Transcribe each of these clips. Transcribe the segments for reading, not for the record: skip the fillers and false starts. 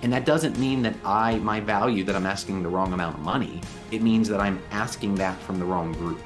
And that doesn't mean that my value that I'm asking the wrong amount of money. It means that I'm asking that from the wrong group.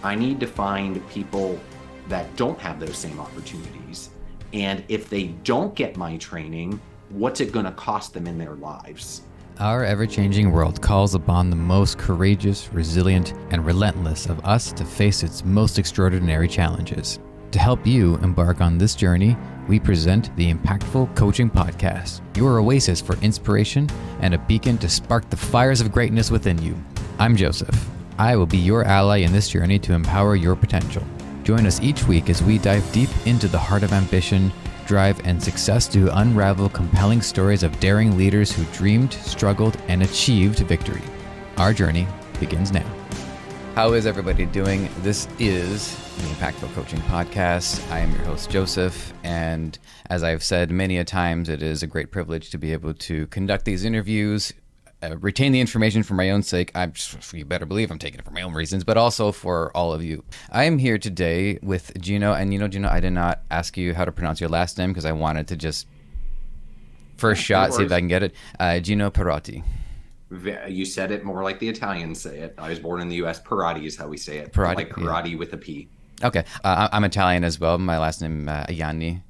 I need to find people that don't have those same opportunities. And if they don't get my training, what's it going to cost them in their lives? Our ever-changing world calls upon the most courageous, resilient, and relentless of us to face its most extraordinary challenges. To help you embark on this journey, we present the Impactful Coaching Podcast, your oasis for inspiration and a beacon to spark the fires of greatness within you. I'm Joseph. I will be your ally in this journey to empower your potential. Join us each week as we dive deep into the heart of ambition, drive, and success to unravel compelling stories of daring leaders who dreamed, struggled, and achieved victory. Our journey begins now. How is everybody doing? This is the Impactful Coaching Podcast. I am your host, Joseph, and as I've said many a times, it is a great privilege to be able to conduct these interviews, retain the information for my own sake. You better believe I'm taking it for my own reasons, but also for all of you. I am here today with Gino, and Gino, I did not ask you how to pronounce your last name because I wanted to just first shot, see if I can get it. Gino Perrotte. You said it more like the Italians say it. I was born in the U.S. Perotte is how we say it. Perotte, like karate with a P. Okay. I'm Italian as well. My last name, Ayani.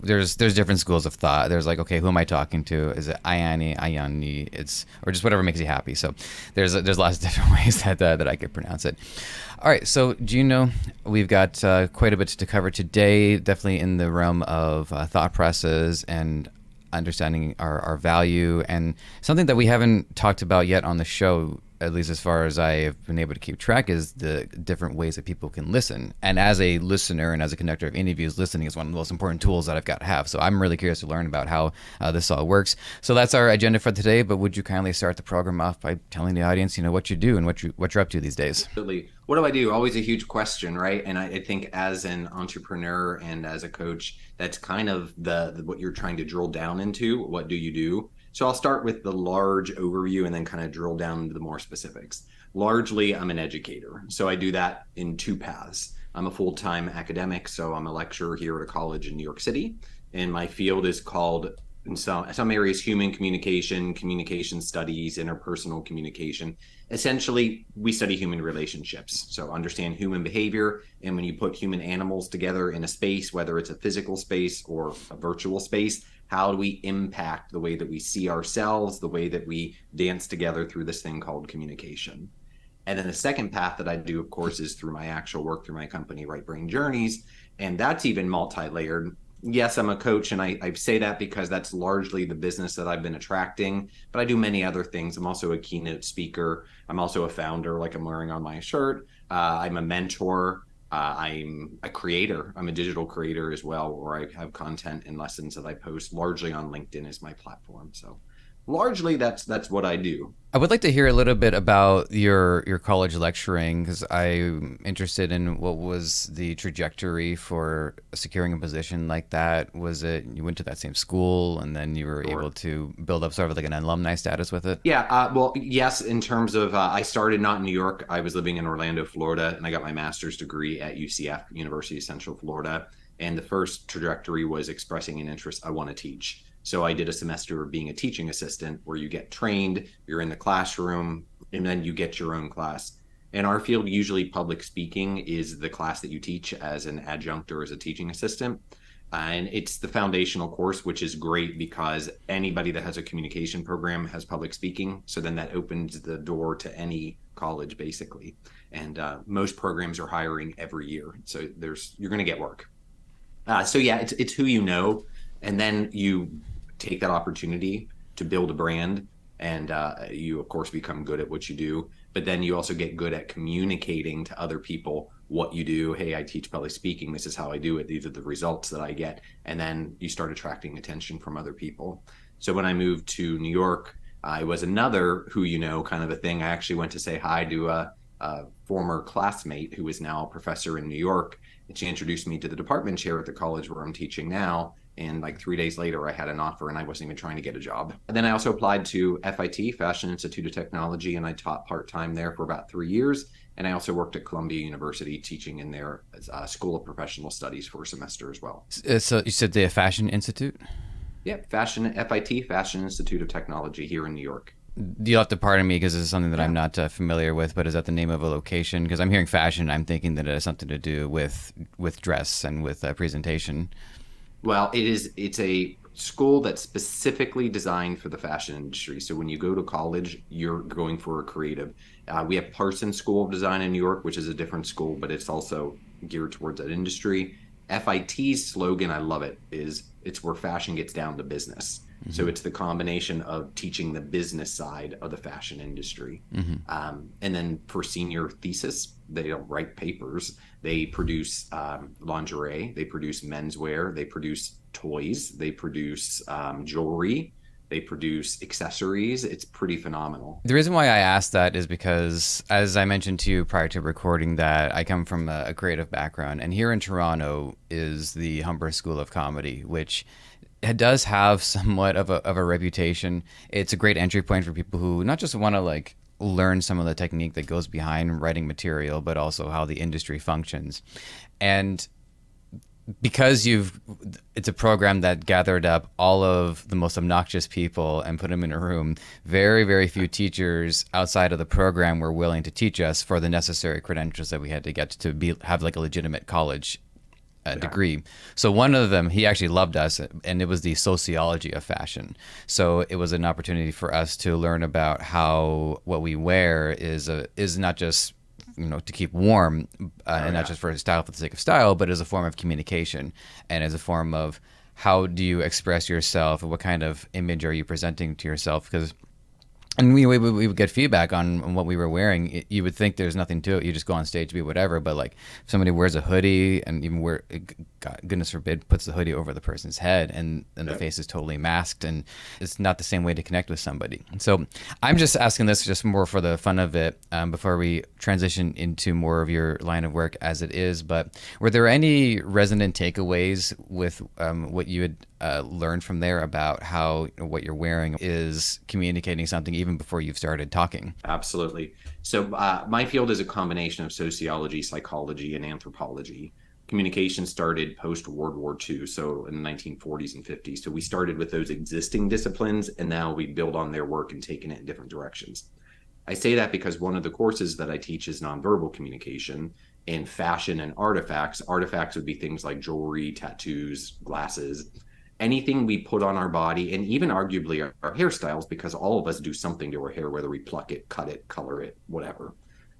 There's different schools of thought. There's like, okay, who am I talking to? Is it Ayani, or just whatever makes you happy. So there's lots of different ways that I could pronounce it. All right, so Gino, we've got quite a bit to cover today, definitely in the realm of thought processes and understanding our value, and something that we haven't talked about yet on the show, at least as far as I have been able to keep track, is the different ways that people can listen. And as a listener and as a conductor of interviews, listening is one of the most important tools that I've got to have. So I'm really curious to learn about how this all works. So that's our agenda for today, but would you kindly start the program off by telling the audience, what you do and what you're up to these days? Absolutely. What do I do? Always a huge question, right? And I think as an entrepreneur and as a coach, that's kind of the what you're trying to drill down into. What do you do? So I'll start with the large overview and then kind of drill down into the more specifics. Largely, I'm an educator. So I do that in two paths. I'm a full-time academic, so I'm a lecturer here at a college in New York City. And my field is called, in some areas, human communication, communication studies, interpersonal communication. Essentially, we study human relationships. So understand human behavior. And when you put human animals together in a space, whether it's a physical space or a virtual space, how do we impact the way that we see ourselves, the way that we dance together through this thing called communication? And then the second path that I do, of course, is through my actual work through my company, Right Brain Journeys. And that's even multi-layered. Yes, I'm a coach, and I say that because that's largely the business that I've been attracting, but I do many other things. I'm also a keynote speaker. I'm also a founder, like I'm wearing on my shirt. I'm a mentor. I'm a creator. I'm a digital creator as well, where I have content and lessons that I post largely on LinkedIn as my platform. So largely that's what I do. I would like to hear a little bit about your college lecturing, because I'm interested in what was the trajectory for securing a position like that. Was it you went to that same school and then you were able to build up sort of like an alumni status with it? Yeah, well, yes, in terms of I started not in New York. I was living in Orlando, Florida, and I got my master's degree at UCF, University of Central Florida. And the first trajectory was expressing an interest. I want to teach. So I did a semester of being a teaching assistant where you get trained, you're in the classroom, and then you get your own class. In our field, usually public speaking is the class that you teach as an adjunct or as a teaching assistant. And it's the foundational course, which is great because anybody that has a communication program has public speaking. So then that opens the door to any college, basically. And most programs are hiring every year. So you're going to get work. So yeah, it's who you know. And then you take that opportunity to build a brand, and you of course become good at what you do, but then you also get good at communicating to other people what you do. Hey, I teach public speaking. This is how I do it. These are the results that I get. And then you start attracting attention from other people. So when I moved to New York, it was another who you know kind of a thing. I actually went to say hi to a former classmate who is now a professor in New York. And she introduced me to the department chair at the college where I'm teaching now. And like 3 days later, I had an offer and I wasn't even trying to get a job. And then I also applied to FIT, Fashion Institute of Technology, and I taught part-time there for about 3 years. And I also worked at Columbia University teaching in their School of Professional Studies for a semester as well. So you said the Fashion Institute? Yeah, Fashion FIT, Fashion Institute of Technology here in New York. You'll have to pardon me because this is something that I'm Yeah. not familiar with. But is that the name of a location? Because I'm hearing fashion, I'm thinking that it has something to do with dress and with presentation. Well, it's a school that's specifically designed for the fashion industry. So when you go to college, you're going for a creative. We have Parsons School of Design in New York, which is a different school, but it's also geared towards that industry. FIT's slogan, I love it, is it's where fashion gets down to business. So Mm-hmm. it's the combination of teaching the business side of the fashion industry. Mm-hmm. And then for senior thesis, they don't write papers. They produce lingerie, they produce menswear, they produce toys, they produce jewelry, they produce accessories. It's pretty phenomenal. The reason why I asked that is because, as I mentioned to you prior to recording, that I come from a creative background, and here in Toronto is the Humber School of Comedy, which it does have somewhat of a reputation. It's a great entry point for people who not just want to like learn some of the technique that goes behind writing material, but also how the industry functions. And because it's a program that gathered up all of the most obnoxious people and put them in a room, very few teachers outside of the program were willing to teach us for the necessary credentials that we had to get to be have like a legitimate college Yeah. degree. So one of them, he actually loved us, and it was the sociology of fashion. So it was an opportunity for us to learn about how what we wear is not just to keep warm, Oh, and not yeah. just for style for the sake of style, but as a form of communication and as a form of how do you express yourself and what kind of image are you presenting to yourself, because and we would get feedback on what we were wearing. You would think there's nothing to it. You just go on stage, be whatever. But like if somebody wears a hoodie and even God, goodness forbid, puts the hoodie over the person's head and the Yep. face is totally masked, and it's not the same way to connect with somebody. So I'm just asking this just more for the fun of it, before we transition into more of your line of work as it is. But were there any resonant takeaways with what you had learned from there about how what you're wearing is communicating something even before you've started talking? Absolutely. So, my field is a combination of sociology, psychology, and anthropology. Communication started post World War II, so in the 1940s and 50s. So, we started with those existing disciplines, and now we build on their work and taken it in different directions. I say that because one of the courses that I teach is nonverbal communication in fashion and artifacts. Artifacts would be things like jewelry, tattoos, glasses, anything we put on our body, and even arguably our hairstyles, because all of us do something to our hair, whether we pluck it, cut it, color it, whatever,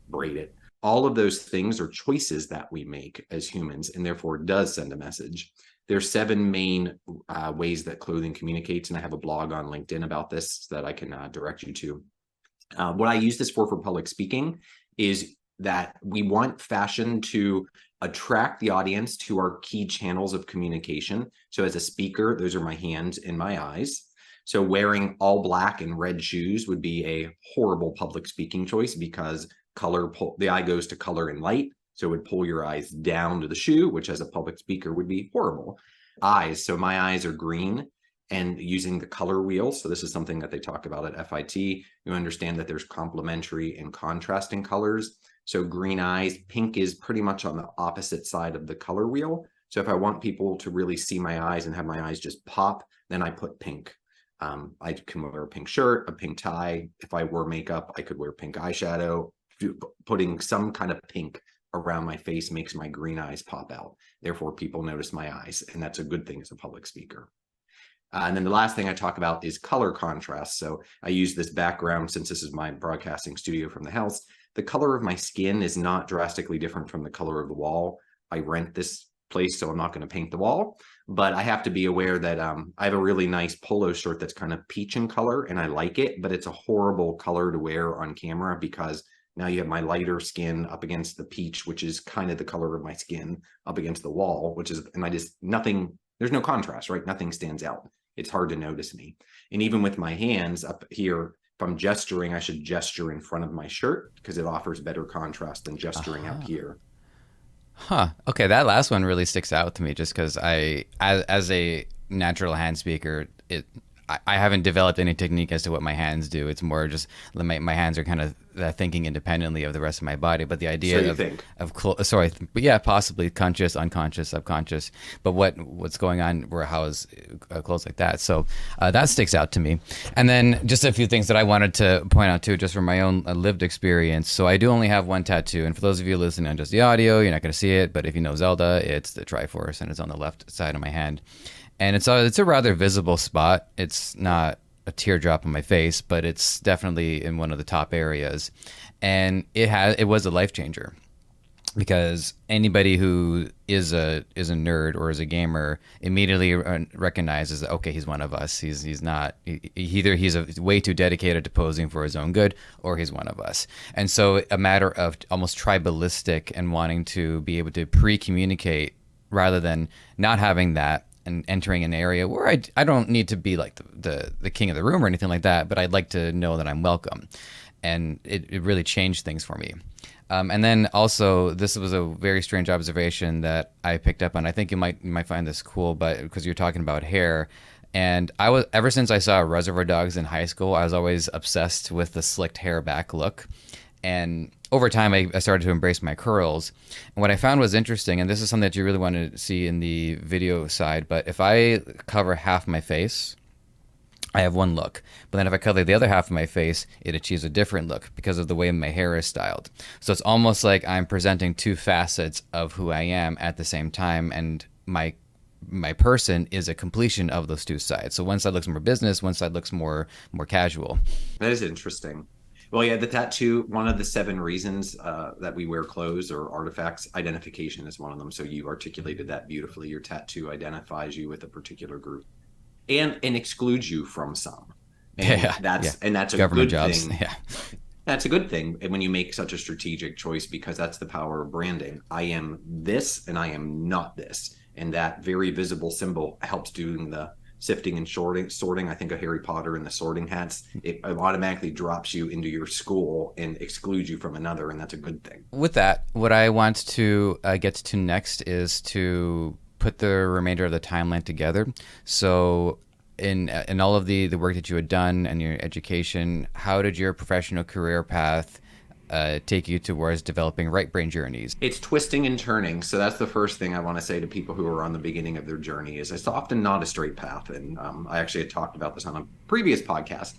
braid it. All of those things are choices that we make as humans, and therefore it does send a message. There's seven main ways that clothing communicates, and I have a blog on LinkedIn about this that I can direct you to. What I use this for public speaking is that we want fashion to attract the audience to our key channels of communication. So as a speaker, those are my hands and my eyes. So wearing all black and red shoes would be a horrible public speaking choice because the eye goes to color and light. So it would pull your eyes down to the shoe, which as a public speaker would be horrible. Eyes. So my eyes are green and using the color wheel. So this is something that they talk about at FIT. You understand that there's complementary and contrasting colors. So green eyes, pink is pretty much on the opposite side of the color wheel. So if I want people to really see my eyes and have my eyes just pop, then I put pink. I can wear a pink shirt, a pink tie. If I wear makeup, I could wear pink eyeshadow. Putting some kind of pink around my face makes my green eyes pop out. Therefore, people notice my eyes, and that's a good thing as a public speaker. And then the last thing I talk about is color contrast. So I use this background since this is my broadcasting studio from the house. The color of my skin is not drastically different from the color of the wall. I rent this place, so I'm not going to paint the wall, but I have to be aware that I have a really nice polo shirt that's kind of peach in color, and I like it, but it's a horrible color to wear on camera because now you have my lighter skin up against the peach, which is kind of the color of my skin, up against the wall, which is, and I just, nothing, there's no contrast, right? Nothing stands out. It's hard to notice me. And even with my hands up here, if I'm gesturing, I should gesture in front of my shirt because it offers better contrast than gesturing out here. Huh. Okay, that last one really sticks out to me just because as a natural hand speaker, I haven't developed any technique as to what my hands do. It's more just my hands are kind of thinking independently of the rest of my body. But the So idea you think. but yeah, possibly conscious, unconscious, subconscious. But what's going on where how is clothes like that? So that sticks out to me. And then just a few things that I wanted to point out too, just from my own lived experience. So I do only have one tattoo, and for those of you listening on just the audio, you're not going to see it. But if you know Zelda, it's the Triforce, and it's on the left side of my hand, and it's a rather visible spot. It's not a teardrop on my face, but it's definitely in one of the top areas, and it was a life changer because anybody who is a nerd or is a gamer immediately recognizes that okay, he's one of us. He's not either he's way too dedicated to posing for his own good, or he's one of us. And so a matter of almost tribalistic and wanting to be able to pre-communicate rather than not having that and entering an area where I don't need to be like the king of the room or anything like that, but I'd like to know that I'm welcome. And it really changed things for me. And then also, this was a very strange observation that I picked up on. I think you might find this cool, but because you're talking about hair, and I was ever since I saw Reservoir Dogs in high school, I was always obsessed with the slicked hair back look. And over time, I started to embrace my curls. And what I found was interesting, and this is something that you really want to see in the video side, but if I cover half my face, I have one look. But then if I color the other half of my face, it achieves a different look because of the way my hair is styled. So it's almost like I'm presenting two facets of who I am at the same time, and my person is a completion of those two sides. So one side looks more business, one side looks more casual. That is interesting. Well, yeah, the tattoo, one of the 7 reasons that we wear clothes or artifacts, identification is one of them. So you articulated that beautifully. Your tattoo identifies you with a particular group and excludes you from some. And Yeah, yeah. that's a Government good jobs. thing. Yeah. That's a good thing when you make such a strategic choice, because that's the power of branding. I am this and I am not this. And that very visible symbol helps doing the sifting and sorting. I think of Harry Potter and the sorting hats. It automatically drops you into your school and excludes you from another, and that's a good thing. With that, what I want to get to next is to put the remainder of the timeline together. So in all of the work that you had done and your education, how did your professional career path take you towards developing right brain journeys? It's twisting and turning. So that's the first thing I want to say to people who are on the beginning of their journey is it's often not a straight path. And I actually had talked about this on a previous podcast.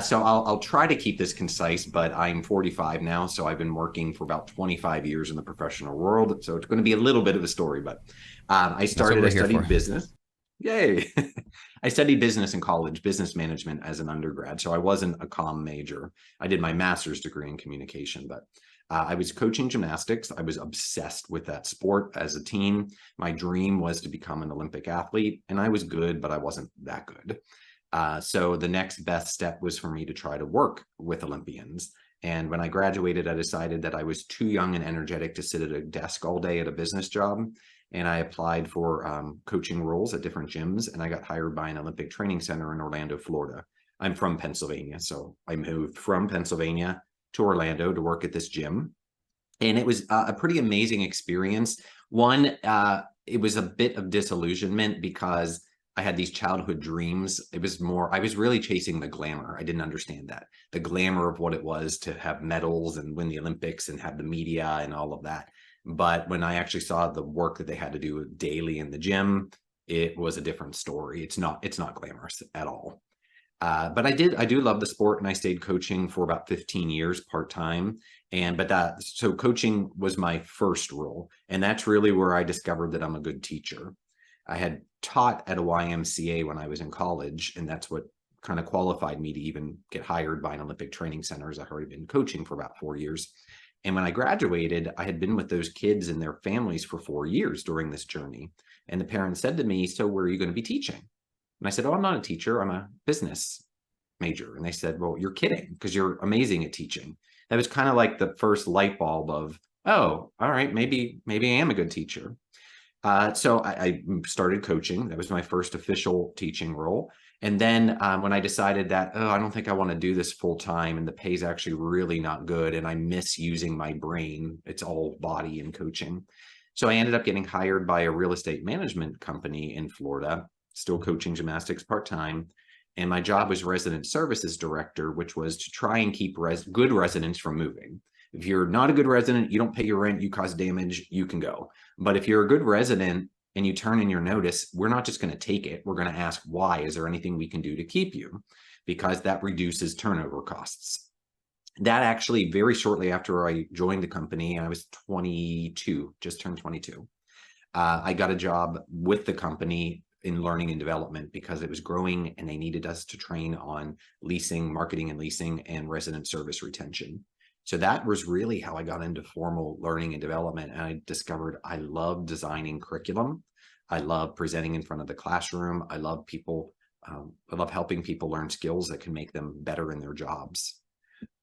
So I'll try to keep this concise, but I'm 45 now. So I've been working for about 25 years in the professional world. So it's going to be a little bit of a story, but I studied business. Yay. I studied business in college, business management as an undergrad. So I wasn't a comm major. I did my master's degree in communication, but I was coaching gymnastics. I was obsessed with that sport as a teen. My dream was to become an Olympic athlete, and I was good, but I wasn't that good. So the next best step was for me to try to work with Olympians. And when I graduated, I decided that I was too young and energetic to sit at a desk all day at a business job. And I applied for coaching roles at different gyms, and I got hired by an Olympic training center in Orlando, Florida. I'm from Pennsylvania, so I moved from Pennsylvania to Orlando to work at this gym. And it was a pretty amazing experience. One, it was a bit of disillusionment because I had these childhood dreams. It was more, I was really chasing the glamour. I didn't understand that. The glamour of what it was to have medals and win the Olympics and have the media and all of that. But when I actually saw the work that they had to do daily in the gym, it was a different story. It's not glamorous at all. But I do love the sport, and I stayed coaching for about 15 years part-time. So coaching was my first role. And that's really where I discovered that I'm a good teacher. I had taught at a YMCA when I was in college, and that's what kind of qualified me to even get hired by an Olympic training center, as I've already been coaching for about 4 years. And when I graduated, I had been with those kids and their families for 4 years during this journey. And the parents said to me, "So where are you going to be teaching?" And I said, "Oh, I'm not a teacher. I'm a business major." And they said, "Well, you're kidding, because you're amazing at teaching." That was kind of like the first light bulb of, oh, all right, maybe I am a good teacher. So I started coaching. That was my first official teaching role. And then when I decided that, oh, I don't think I want to do this full time, and the pay is actually really not good, and I miss using my brain. It's all body and coaching. So I ended up getting hired by a real estate management company in Florida, still coaching gymnastics part time. And my job was resident services director, which was to try and keep good residents from moving. If you're not a good resident, you don't pay your rent, you cause damage, you can go. But if you're a good resident and you turn in your notice, we're not just going to take it. We're going to ask, why? Is there anything we can do to keep you? Because that reduces turnover costs. That actually, very shortly after I joined the company, I was 22, just turned 22. I got a job with the company in learning and development because it was growing and they needed us to train on leasing, marketing and leasing, and resident service retention. So that was really how I got into formal learning and development. And I discovered I love designing curriculum. I love presenting in front of the classroom. I love people. I love helping people learn skills that can make them better in their jobs.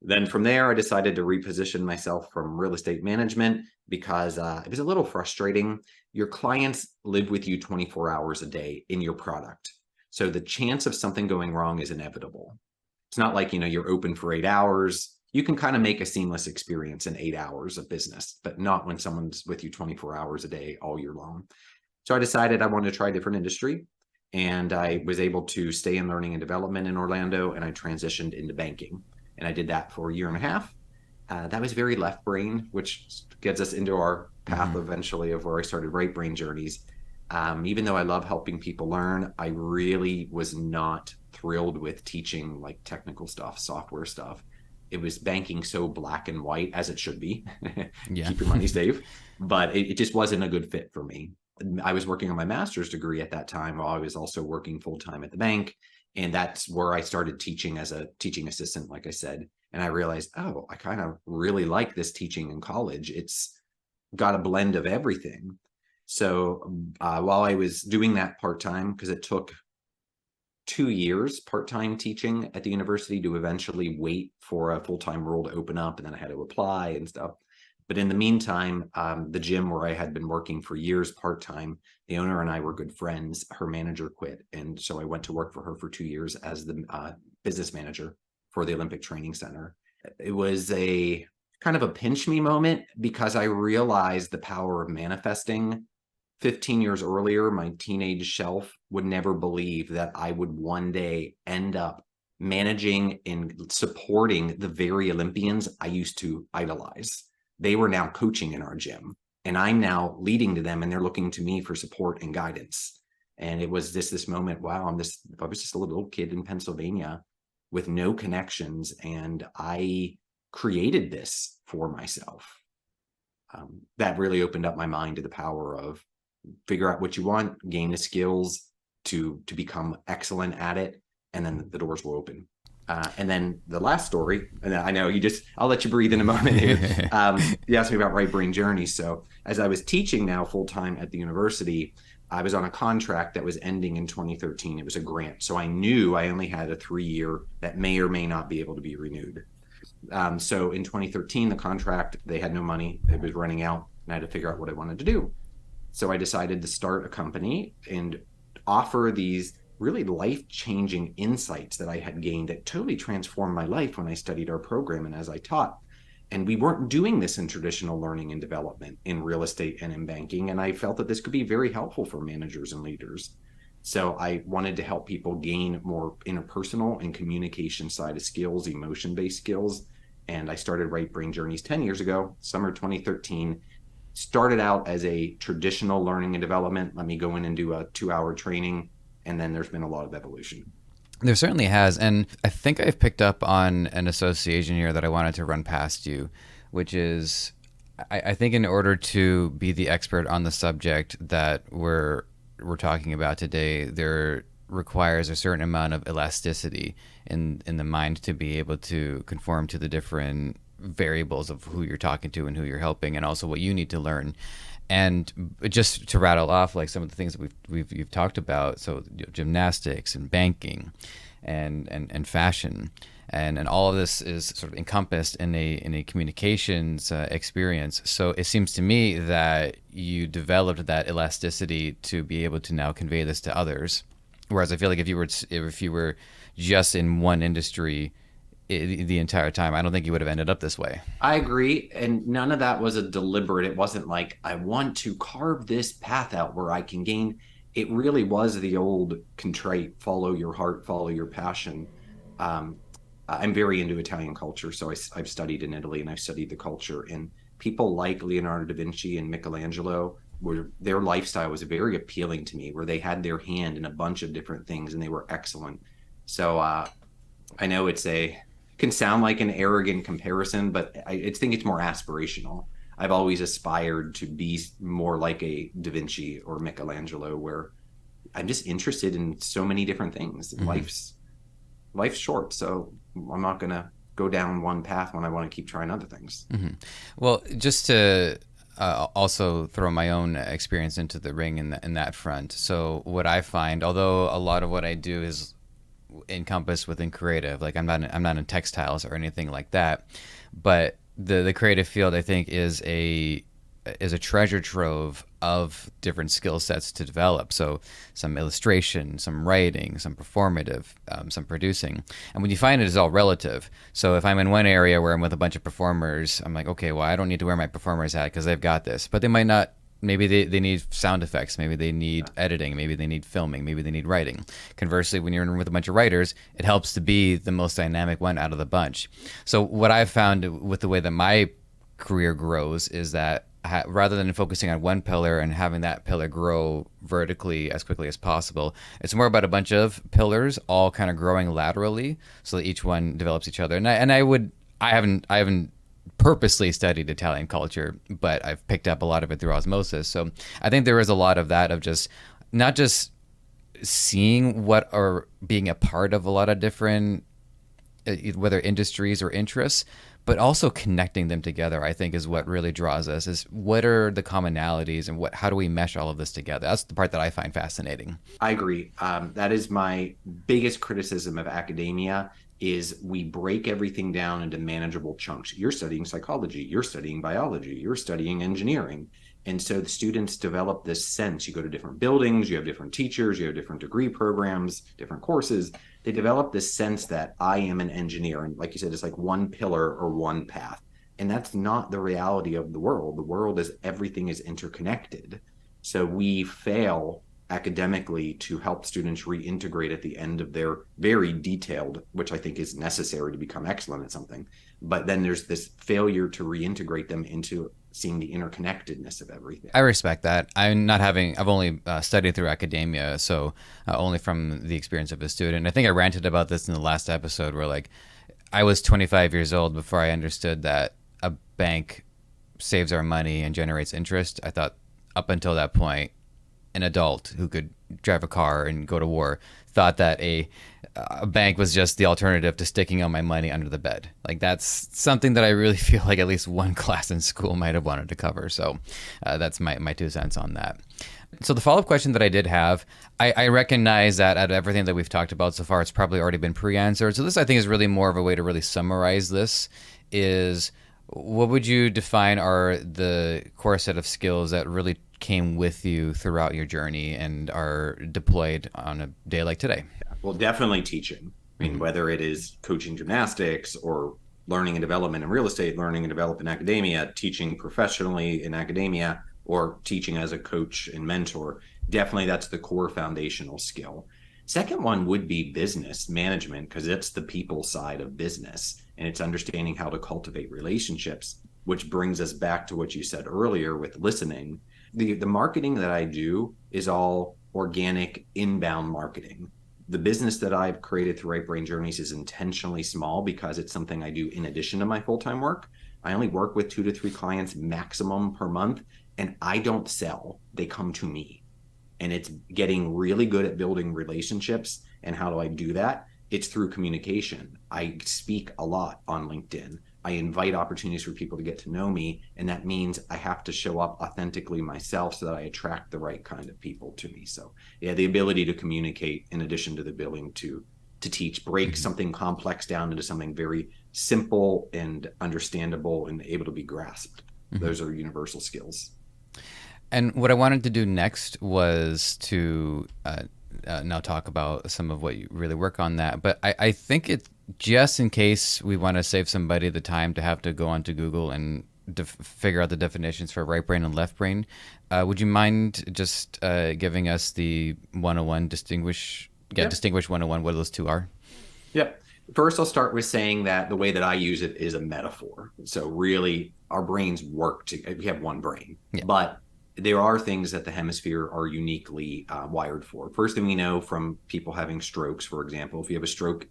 Then from there, I decided to reposition myself from real estate management because it was a little frustrating. Your clients live with you 24 hours a day in your product. So the chance of something going wrong is inevitable. It's not like, you're open for 8 hours. You can kind of make a seamless experience in 8 hours of business, but not when someone's with you 24 hours a day all year long. So I decided I wanted to try a different industry. And I was able to stay in learning and development in Orlando, and I transitioned into banking. And I did that for a year and a half. That was very left brain, which gets us into our path eventually of where I started right brain journeys. Even though I love helping people learn, I really was not thrilled with teaching like technical stuff, software stuff. It was banking so black and white, as it should be. Yeah. Keep your money safe. But it just wasn't a good fit for me. I was working on my master's degree at that time while I was also working full time at the bank. And that's where I started teaching as a teaching assistant, like I said. And I realized, oh, I kind of really like this teaching in college. It's got a blend of everything. So while I was doing that part-time, because it took 2 years part-time teaching at the university to eventually wait for a full-time role to open up, and then I had to apply and stuff. But in the meantime, the gym where I had been working for years part-time, the owner and I were good friends. Her manager quit. And so I went to work for her for 2 years as the business manager for the Olympic Training Center. It was a kind of a pinch me moment because I realized the power of manifesting. 15 years earlier, my teenage self would never believe that I would one day end up managing and supporting the very Olympians I used to idolize. They were now coaching in our gym, and I'm now leading to them, and they're looking to me for support and guidance. And it was this moment, wow, I was just a little kid in Pennsylvania with no connections, and I created this for myself. That really opened up my mind to the power of figure out what you want, gain the skills to become excellent at it, and then the doors will open. And then the last story, and I know I'll let you breathe in a moment. You asked me about right brain journeys. So as I was teaching now full time at the university, I was on a contract that was ending in 2013. It was a grant. So I knew I only had a 3-year that may or may not be able to be renewed. So in 2013, the contract, they had no money. It was running out, and I had to figure out what I wanted to do. So I decided to start a company and offer these really life-changing insights that I had gained that totally transformed my life when I studied our program and as I taught. And we weren't doing this in traditional learning and development in real estate and in banking. And I felt that this could be very helpful for managers and leaders. So I wanted to help people gain more interpersonal and communication side of skills, emotion-based skills. And I started Right Brain Journeys 10 years ago, summer 2013. Started out as a traditional learning and development. Let me go in and do a 2-hour training. And then there's been a lot of evolution. There certainly has. And I think I've picked up on an association here that I wanted to run past you, which is I think in order to be the expert on the subject that we're talking about today, there requires a certain amount of elasticity in the mind to be able to conform to the different variables of who you're talking to and who you're helping, and also what you need to learn. And just to rattle off like some of the things that we've talked about, so gymnastics and banking and fashion, and all of this is sort of encompassed in a communications experience. So it seems to me that you developed that elasticity to be able to now convey this to others. Whereas I feel like if you were just in one industry the entire time, I don't think you would have ended up this way. I agree. And none of that was a deliberate. It wasn't like I want to carve this path out where I can gain. it really was the old contrite, follow your heart, follow your passion. Um, I'm very into Italian culture, so I've studied in Italy and I've studied the culture. And people like Leonardo da Vinci and Michelangelo, where their lifestyle was very appealing to me, where they had their hand in a bunch of different things and they were excellent. So I know can sound like an arrogant comparison, but I think it's more aspirational. I've always aspired to be more like a Da Vinci or Michelangelo, where I'm just interested in so many different things. Mm-hmm. Life's short, so I'm not gonna go down one path when I want to keep trying other things. Mm-hmm. Well, just to also throw my own experience into the ring in that front. So what I find, although a lot of what I do is encompassed within creative, like I'm not in textiles or anything like that, but the creative field I think is a treasure trove of different skill sets to develop. So some illustration, some writing, some performative, some producing. And when you find it is all relative. So if I'm in one area where I'm with a bunch of performers, I'm like, okay, well, I don't need to wear my performer's hat because they've got this. But they might not. Maybe they need sound effects. Maybe they need editing. Maybe they need filming. Maybe they need writing. Conversely, when you're in a room with a bunch of writers, it helps to be the most dynamic one out of the bunch. So what I've found with the way that my career grows is that rather than focusing on one pillar and having that pillar grow vertically as quickly as possible, it's more about a bunch of pillars all kind of growing laterally so that each one develops each other. I haven't purposely studied Italian culture, but I've picked up a lot of it through osmosis. So I think there is a lot of that, of just not just seeing what, or being a part of a lot of different, whether industries or interests, but also connecting them together, I think, is what really draws us. Is what are the commonalities and how do we mesh all of this together? That's the part that I find fascinating. I agree. That is my biggest criticism of academia is we break everything down into manageable chunks. You're studying psychology, you're studying biology, you're studying engineering. And so the students develop this sense. You go to different buildings, you have different teachers, you have different degree programs, different courses. They develop this sense that I am an engineer. And like you said, it's like one pillar or one path. And that's not the reality of the world. The world is everything is interconnected. So we fail academically to help students reintegrate at the end of their very detailed, which I think is necessary to become excellent at something. But then there's this failure to reintegrate them into seeing the interconnectedness of everything. I respect that. I've only studied through academia, so only from the experience of a student. I think I ranted about this in the last episode where, like, I was 25 years old before I understood that a bank saves our money and generates interest. I thought up until that point, an adult who could drive a car and go to war thought that a bank was just the alternative to sticking all my money under the bed. Like, that's something that I really feel like at least one class in school might have wanted to cover. So that's my 2 cents on that. So the follow-up question that I did have, I recognize that out of everything that we've talked about so far, it's probably already been pre-answered. So this, I think, is really more of a way to really summarize this is, what would you define are the core set of skills that really came with you throughout your journey and are deployed on a day like today? Well, definitely teaching. I mean, whether it is coaching gymnastics or learning and development in real estate, learning and development in academia, teaching professionally in academia, or teaching as a coach and mentor, definitely that's the core foundational skill. Second one would be business management, because it's the people side of business and it's understanding how to cultivate relationships, which brings us back to what you said earlier with listening. The marketing that I do is all organic inbound marketing. The business that I've created through Right Brain Journeys is intentionally small because it's something I do in addition to my full-time work. I only work with 2 to 3 clients maximum per month, and I don't sell. They come to me. And it's getting really good at building relationships. And how do I do that? It's through communication. I speak a lot on LinkedIn. I invite opportunities for people to get to know me. And that means I have to show up authentically myself so that I attract the right kind of people to me. So yeah, the ability to communicate in addition to the ability to teach, break something complex down into something very simple and understandable and able to be grasped. Those are universal skills. And what I wanted to do next was to now talk about some of what you really work on that. But I think it, just in case we want to save somebody the time to have to go onto Google and figure out the definitions for right brain and left brain. Would you mind just giving us the 101 Yep. distinguish 101 what those two are? Yep. First, I'll start with saying that the way that I use it is a metaphor. So, really, our brains work to, we have one brain, Yeah. but there are things that the hemisphere are uniquely wired for. First thing we know from people having strokes, for example, if you have a stroke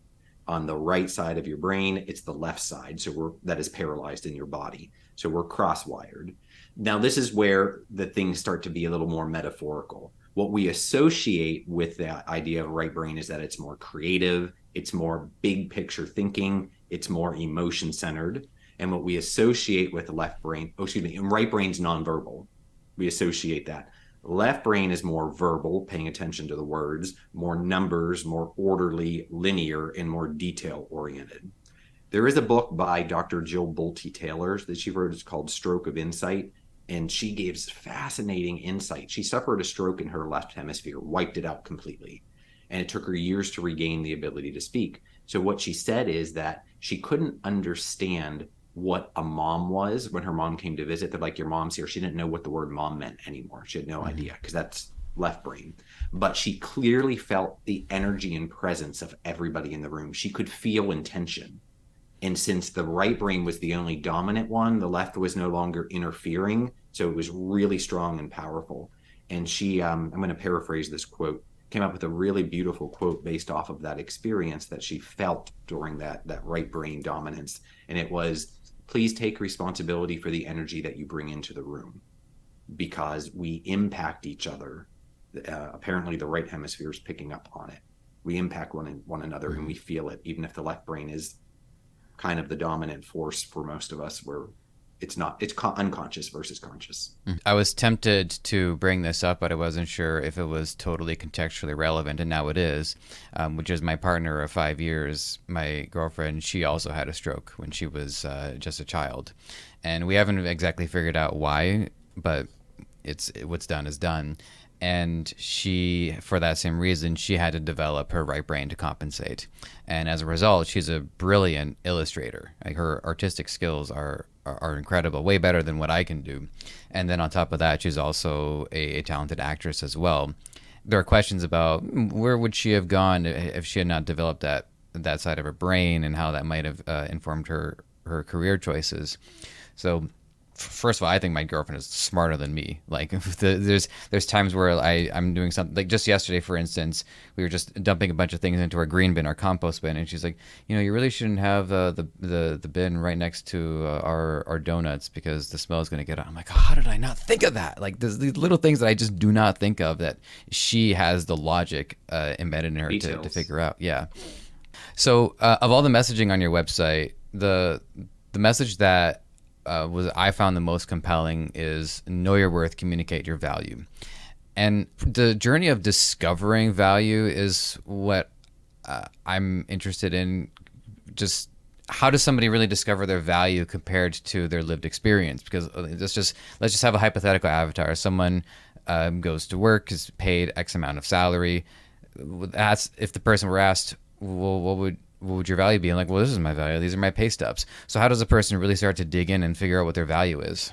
on the right side of your brain, it's the left side. So, that is paralyzed in your body. So, we're cross wired. Now, this is where the things start to be a little more metaphorical. What we associate with the idea of right brain is that it's more creative, it's more big picture thinking, it's more emotion centered. And what we associate with the left brain, and right brain's nonverbal. We associate that. Left brain is more verbal, paying attention to the words, more numbers, more orderly, linear, and more detail oriented. There is a book by Dr. Jill Bolte Taylor that she wrote. It's called Stroke of Insight. And she gives fascinating insight. She suffered a stroke in her left hemisphere, wiped it out completely. And it took her years to regain the ability to speak. So, what she said is that she couldn't understand what a mom was when her mom came to visit. They're like, your mom's here. She didn't know what the word mom meant anymore. She had no Mm-hmm. idea because that's left brain. But she clearly felt the energy and presence of everybody in the room. She could feel intention. And since the right brain was the only dominant one, the left was no longer interfering. So it was really strong and powerful. And she, I'm going to paraphrase this quote, came up with a really beautiful quote based off of that experience that she felt during that right brain dominance. And it was, please take responsibility for the energy that you bring into the room because we impact each other. Apparently, the right hemisphere is picking up on it. We impact one another and we feel it, even if the left brain is kind of the dominant force for most of us, where it's not, it's unconscious versus conscious. I was tempted to bring this up, but I wasn't sure if it was totally contextually relevant, and now it is, which is my partner of 5 years, my girlfriend. She also had a stroke when she was just a child, and we haven't exactly figured out why, but it's what's done is done. And she, for that same reason, she had to develop her right brain to compensate. And as a result, she's a brilliant illustrator. Like, her artistic skills are incredible, way better than what I can do. And then on top of that, she's also a talented actress as well. There are questions about where would she have gone if she had not developed that side of her brain, and how that might have informed her career choices. So, first of all, I think my girlfriend is smarter than me. Like, there's times where I'm doing something, like just yesterday, for instance, we were just dumping a bunch of things into our green bin, our compost bin, and she's like, you really shouldn't have the bin right next to our donuts because the smell is going to get out. I'm like, oh, how did I not think of that? Like, there's these little things that I just do not think of that she has the logic embedded in her to figure out. Yeah. So, of all the messaging on your website, the message that I found the most compelling is know your worth, communicate your value. And the journey of discovering value is what I'm interested in. Just how does somebody really discover their value compared to their lived experience? Because let's just have a hypothetical avatar. Someone goes to work, is paid X amount of salary. If the person were asked, well, what would your value be? And like, well, this is my value. These are my pay stubs. So how does a person really start to dig in and figure out what their value is?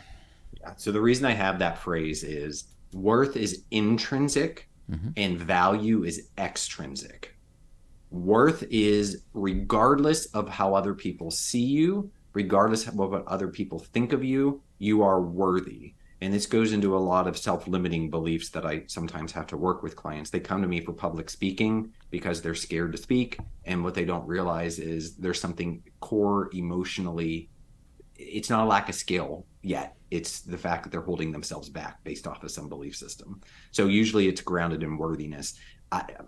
Yeah. So the reason I have that phrase is worth is intrinsic and value is extrinsic. Worth is regardless of how other people see you, regardless of what other people think of you, you are worthy. And this goes into a lot of self-limiting beliefs that I sometimes have to work with clients. They come to me for public speaking because they're scared to speak. And what they don't realize is there's something core emotionally. It's not a lack of skill yet. It's the fact that they're holding themselves back based off of some belief system. So usually it's grounded in worthiness.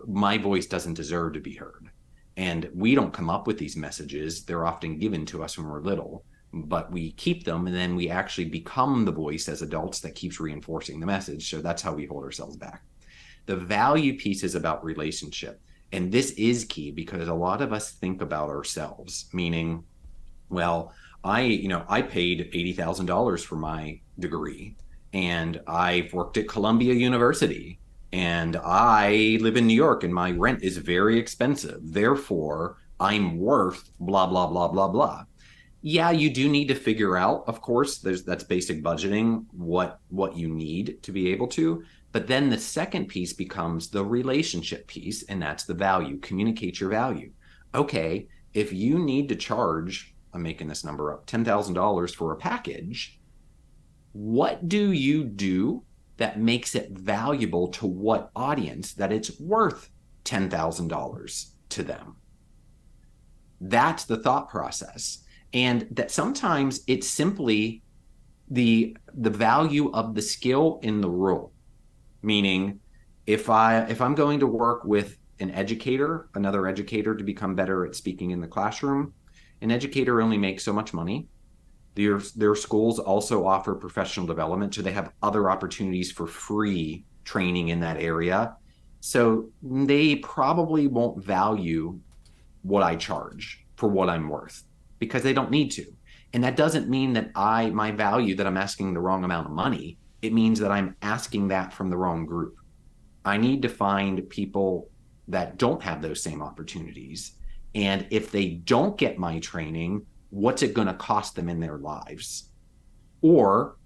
My voice doesn't deserve to be heard. And we don't come up with these messages. They're often given to us when we're little, but we keep them, and then we actually become the voice as adults that keeps reinforcing the message. So that's how we hold ourselves back. The value piece is about relationship. And this is key because a lot of us think about ourselves, meaning, well, I paid $80,000 for my degree, and I've worked at Columbia University, and I live in New York, and my rent is very expensive. Therefore, I'm worth blah, blah, blah, blah, blah. Yeah, you do need to figure out, of course, that's basic budgeting, what you need to be able to. But then the second piece becomes the relationship piece, and that's the value. Communicate your value. Okay, if you need to charge, I'm making this number up, $10,000 for a package, what do you do that makes it valuable to what audience that it's worth $10,000 to them? That's the thought process. And that sometimes it's simply the value of the skill in the role. Meaning, if I'm going to work with an educator, another educator to become better at speaking in the classroom, an educator only makes so much money. Their schools also offer professional development, so they have other opportunities for free training in that area. So they probably won't value what I charge for what I'm worth because they don't need to. And that doesn't mean that my value that I'm asking the wrong amount of money. It means that I'm asking that from the wrong group. I need to find people that don't have those same opportunities. And if they don't get my training, what's it going to cost them in their lives? Or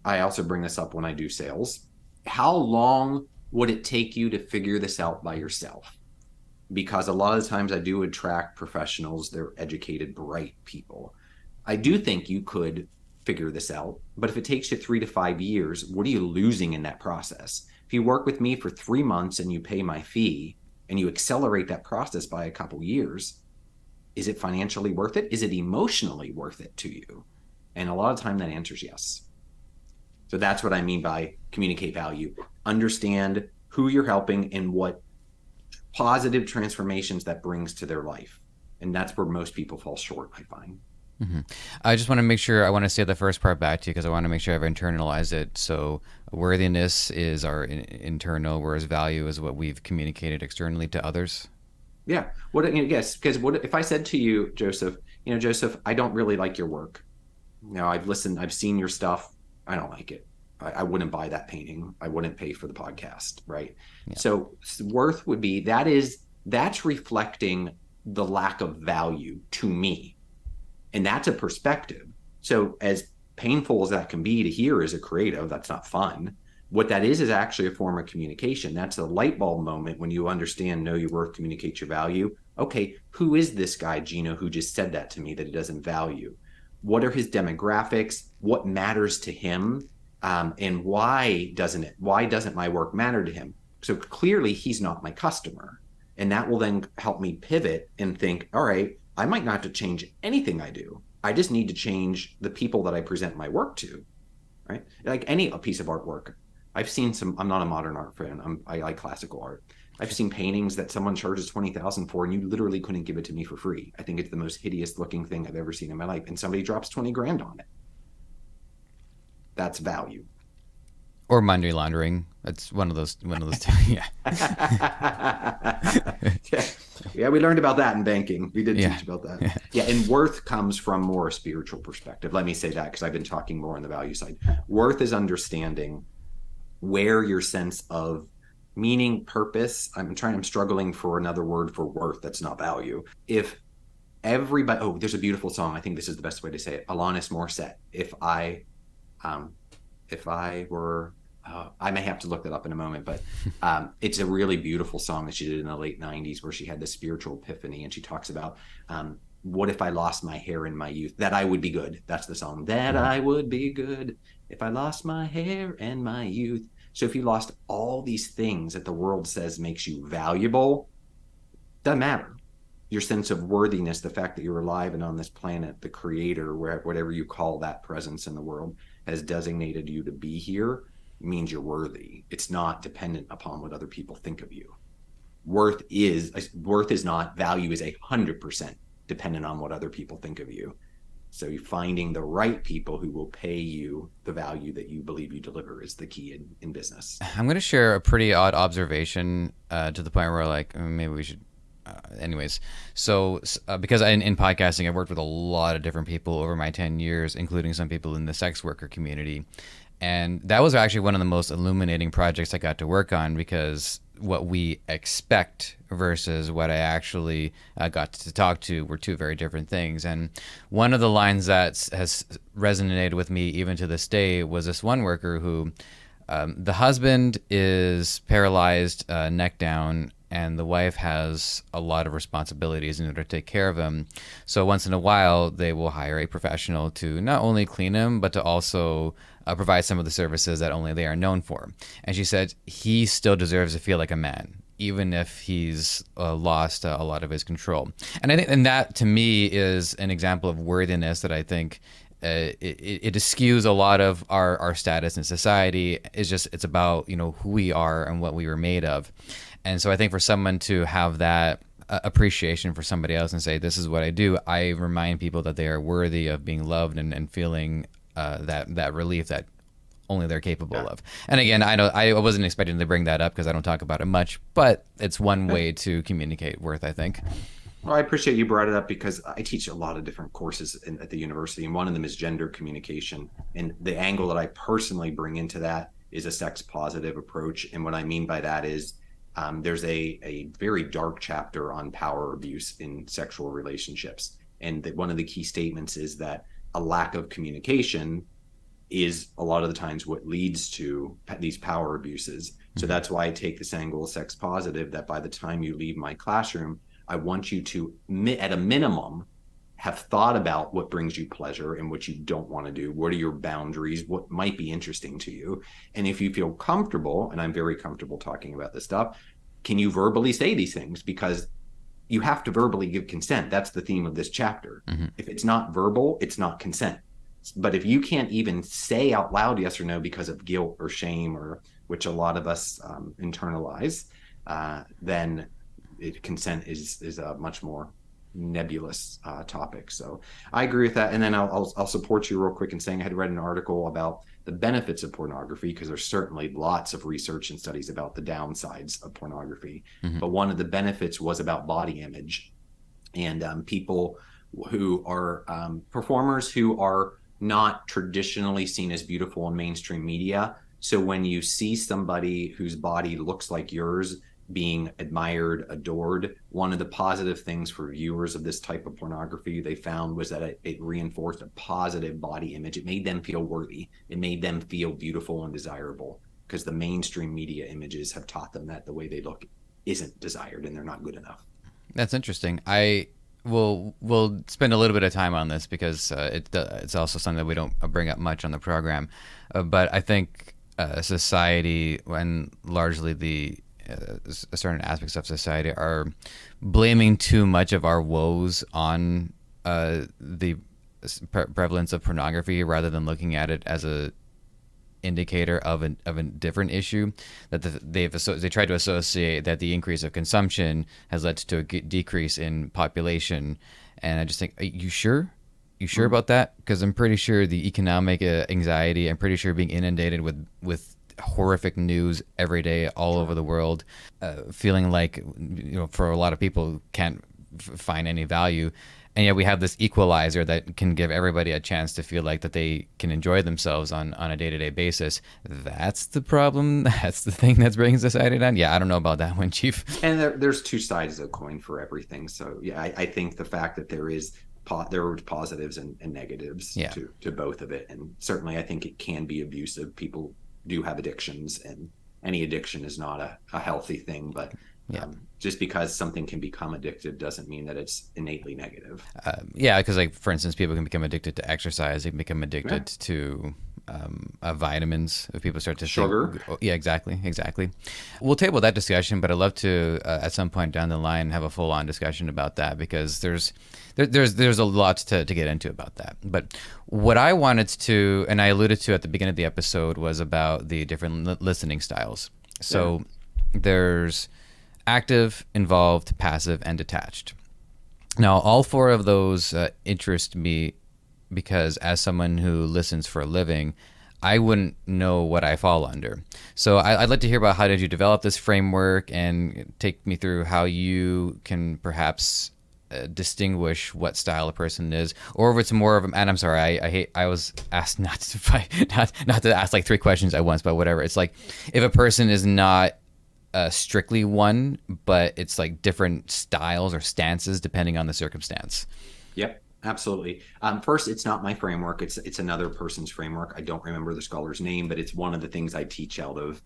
I also bring this up when I do sales. How long would it take you to figure this out by yourself? Because a lot of times I do attract professionals, they're educated, bright people. I do think you could figure this out, but if it takes you 3 to 5 years, what are you losing in that process? If you work with me for 3 months and you pay my fee and you accelerate that process by a couple years, is it financially worth it? Is it emotionally worth it to you? And a lot of time that answer is yes. So that's what I mean by communicate value. Understand who you're helping and what positive transformations that brings to their life. And that's where most people fall short, I find. Mm-hmm. I just want to make sure, I want to say the first part back to you because I want to make sure I've internalized it. So worthiness is our internal, whereas value is what we've communicated externally to others. Yeah. Yes, because what if I said to you, Joseph, Joseph, I don't really like your work. I've listened, I've seen your stuff. I don't like it. I wouldn't buy that painting. I wouldn't pay for the podcast. Right. Yeah. So worth would be that's reflecting the lack of value to me. And that's a perspective. So as painful as that can be to hear as a creative, that's not fun. What that is actually a form of communication. That's a light bulb moment when you understand, know your worth, communicate your value. Okay, who is this guy, Gino, who just said that to me that he doesn't value? What are his demographics? What matters to him? And why doesn't my work matter to him? So clearly he's not my customer. And that will then help me pivot and think, all right, I might not have to change anything I do. I just need to change the people that I present my work to, right? Like any piece of artwork. I've seen I'm not a modern art fan. I like classical art. I've seen paintings that someone charges 20,000 for and you literally couldn't give it to me for free. I think it's the most hideous looking thing I've ever seen in my life. And somebody drops 20 grand on it. That's value. Or money laundering. That's one of those two. Yeah. Yeah, we learned about that in banking. We did teach about that. Yeah. Yeah, and worth comes from more a spiritual perspective. Let me say that because I've been talking more on the value side. Worth is understanding where your sense of meaning, purpose. I'm struggling for another word for worth that's not value. If everybody, there's a beautiful song. I think this is the best way to say it. Alanis Morissette. If I were, I may have to look that up in a moment, but it's a really beautiful song that she did in the late 90s where she had this spiritual epiphany and she talks about what if I lost my hair in my youth? That I would be good. That's the song. That I would be good if I lost my hair and my youth. So if you lost all these things that the world says makes you valuable, doesn't matter. Your sense of worthiness, the fact that you're alive and on this planet, the creator, whatever you call that presence in the world, has designated you to be here, means you're worthy. It's not dependent upon what other people think of you. Worth is not, value is 100% dependent on what other people think of you. So you're finding the right people who will pay you the value that you believe you deliver is the key in business. I'm going to share a pretty odd observation to the point where maybe we should anyways, so because in podcasting, I've worked with a lot of different people over my 10 years, including some people in the sex worker community. And that was actually one of the most illuminating projects I got to work on because what we expect versus what I actually got to talk to were two very different things. And one of the lines that has resonated with me even to this day was this one worker who the husband is paralyzed, neck down, and the wife has a lot of responsibilities in order to take care of him. So once in a while, they will hire a professional to not only clean him, but to also provide some of the services that only they are known for. And she said he still deserves to feel like a man, even if he's lost a lot of his control. And I think, and that to me is an example of worthiness that I think it eschews a lot of our status in society. It's about, who we are and what we were made of. And so I think for someone to have that appreciation for somebody else and say, this is what I do, I remind people that they are worthy of being loved and feeling that relief that only they're capable of. And again, I know I wasn't expecting to bring that up because I don't talk about it much, but it's one way to communicate worth, I think. Well, I appreciate you brought it up because I teach a lot of different courses at the university, and one of them is gender communication. And the angle that I personally bring into that is a sex positive approach. And what I mean by that is there's a very dark chapter on power abuse in sexual relationships. And one of the key statements is that a lack of communication is a lot of the times what leads to these power abuses. So that's why I take this angle of sex positive, that by the time you leave my classroom, I want you to, at a minimum, have thought about what brings you pleasure and what you don't want to do. What are your boundaries? What might be interesting to you? And if you feel comfortable, and I'm very comfortable talking about this stuff, can you verbally say these things? Because you have to verbally give consent. That's the theme of this chapter. Mm-hmm. If it's not verbal, it's not consent. But if you can't even say out loud yes or no because of guilt or shame, or which a lot of us internalize, then consent is a much more nebulous topic. So I agree with that. And then I'll support you real quick in saying I had read an article about the benefits of pornography, because there's certainly lots of research and studies about the downsides of pornography. Mm-hmm. But one of the benefits was about body image, and people who are performers who are not traditionally seen as beautiful in mainstream media. So when you see somebody whose body looks like yours being admired, adored, one of the positive things for viewers of this type of pornography they found was that it reinforced a positive body image. It made them feel worthy. It made them feel beautiful and desirable, because the mainstream media images have taught them that the way they look isn't desired and they're not good enough. That's interesting. We'll spend a little bit of time on this because it's also something that we don't bring up much on the program. But I think society, and largely the certain aspects of society, are blaming too much of our woes on the prevalence of pornography rather than looking at it as a indicator of a different issue. That they try to associate that the increase of consumption has led to a decrease in population, and I just think, are you sure? You sure about that? Because I'm pretty sure the economic anxiety, I'm pretty sure being inundated with horrific news every day all over the world, feeling like, for a lot of people can't find any value. And yet we have this equalizer that can give everybody a chance to feel like that they can enjoy themselves on a day-to-day basis. That's the problem. That's the thing that's bringing society down. Yeah, I don't know about that one, Chief. And there's two sides of the coin for everything. So yeah, I think the fact that there are positives and negatives to both of it. And certainly I think it can be abusive. People do have addictions, and any addiction is not a healthy thing. But just because something can become addictive doesn't mean that it's innately negative. Because like, for instance, people can become addicted to exercise. They can become addicted to vitamins. If people start to sugar. Exactly. We'll table that discussion, but I'd love to at some point down the line have a full-on discussion about that, because there's a lot to get into about that. But what I wanted to, and I alluded to at the beginning of the episode, was about the different listening styles. So there's active, involved, passive, and detached. Now, all four of those interest me, because as someone who listens for a living, I wouldn't know what I fall under. So I'd like to hear about how did you develop this framework, and take me through how you can perhaps distinguish what style a person is, or if it's more of a, and I'm sorry, I was asked not to ask like three questions at once, but whatever. It's like, if a person is not strictly one, but it's like different styles or stances depending on the circumstance. Yep, absolutely. First, it's not my framework. It's another person's framework. I don't remember the scholar's name, but it's one of the things I teach out of.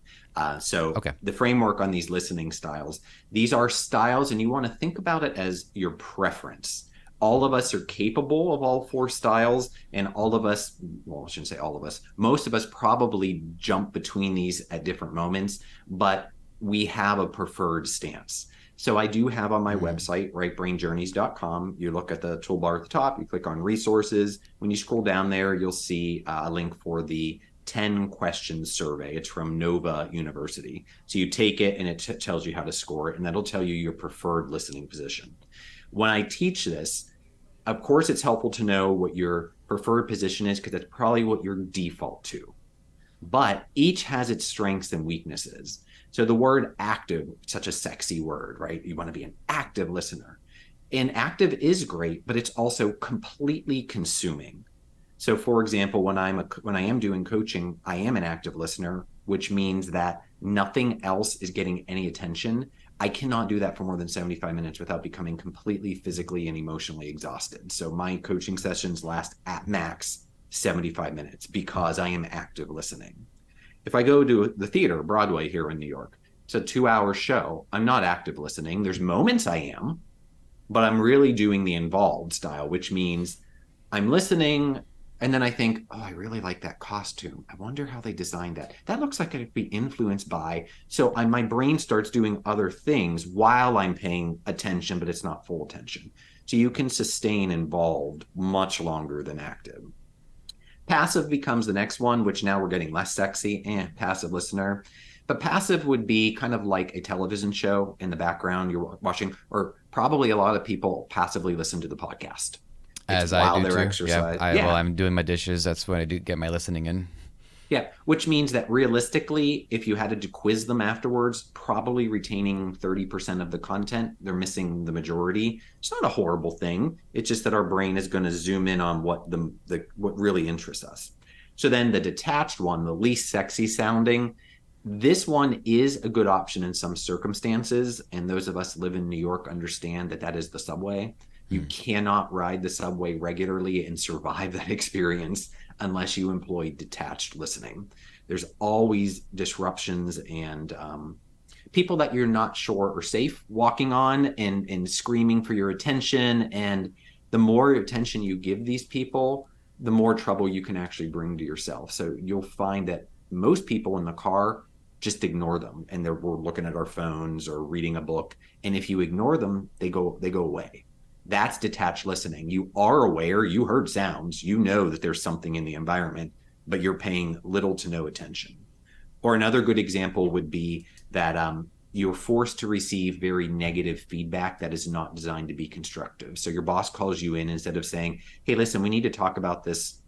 So Okay. the framework on these listening styles, these are styles, and you want to think about it as your preference. All of us are capable of all four styles, and all of us, well, I shouldn't say all of us, most of us probably jump between these at different moments, but we have a preferred stance. So I do have on my website, rightbrainjourneys.com, you look at the toolbar at the top, you click on resources. When you scroll down there, you'll see a link for the 10 questions survey. It's from Nova University. So you take it and it tells you how to score it, and that'll tell you your preferred listening position. When I teach this, of course, it's helpful to know what your preferred position is because that's probably what you're default to, but each has its strengths and weaknesses. So the word active, such a sexy word, right? You want to be an active listener. And active is great, but it's also completely consuming. So for example, when I am doing coaching, I am an active listener, which means that nothing else is getting any attention. I cannot do that for more than 75 minutes without becoming completely physically and emotionally exhausted. So my coaching sessions last at max 75 minutes because I am active listening. If I go to the theater, Broadway here in New York, it's a 2 hour show. I'm not active listening. There's moments I am, but I'm really doing the involved style, which means I'm listening. And then I think, oh, I really like that costume. I wonder how they designed that. That looks like it could be influenced by. So my brain starts doing other things while I'm paying attention, but it's not full attention. So you can sustain involved much longer than active. Passive becomes the next one, which now we're getting less sexy, passive listener. But passive would be kind of like a television show in the background you're watching, or probably a lot of people passively listen to the podcast. It's As I while do they're too. Yeah. exercising. I While Yeah. I'm doing my dishes, that's when I do get my listening in. Yeah. Which means that realistically, if you had to quiz them afterwards, probably retaining 30% of the content, they're missing the majority. It's not a horrible thing. It's just that our brain is going to zoom in on what what really interests us. So then the detached one, the least sexy sounding, this one is a good option in some circumstances. And those of us live in New York understand that that is the subway. You cannot ride the subway regularly and survive that experience unless you employ detached listening. There's always disruptions and people that you're not sure are safe walking on and screaming for your attention. And the more attention you give these people, the more trouble you can actually bring to yourself. So you'll find that most people in the car just ignore them and we're looking at our phones or reading a book. And if you ignore them, they go away. That's detached listening. You are aware, you heard sounds, you know that there's something in the environment, but you're paying little to no attention. Or another good example would be that you're forced to receive very negative feedback that is not designed to be constructive. So your boss calls you in instead of saying, "Hey, listen, we need to talk about this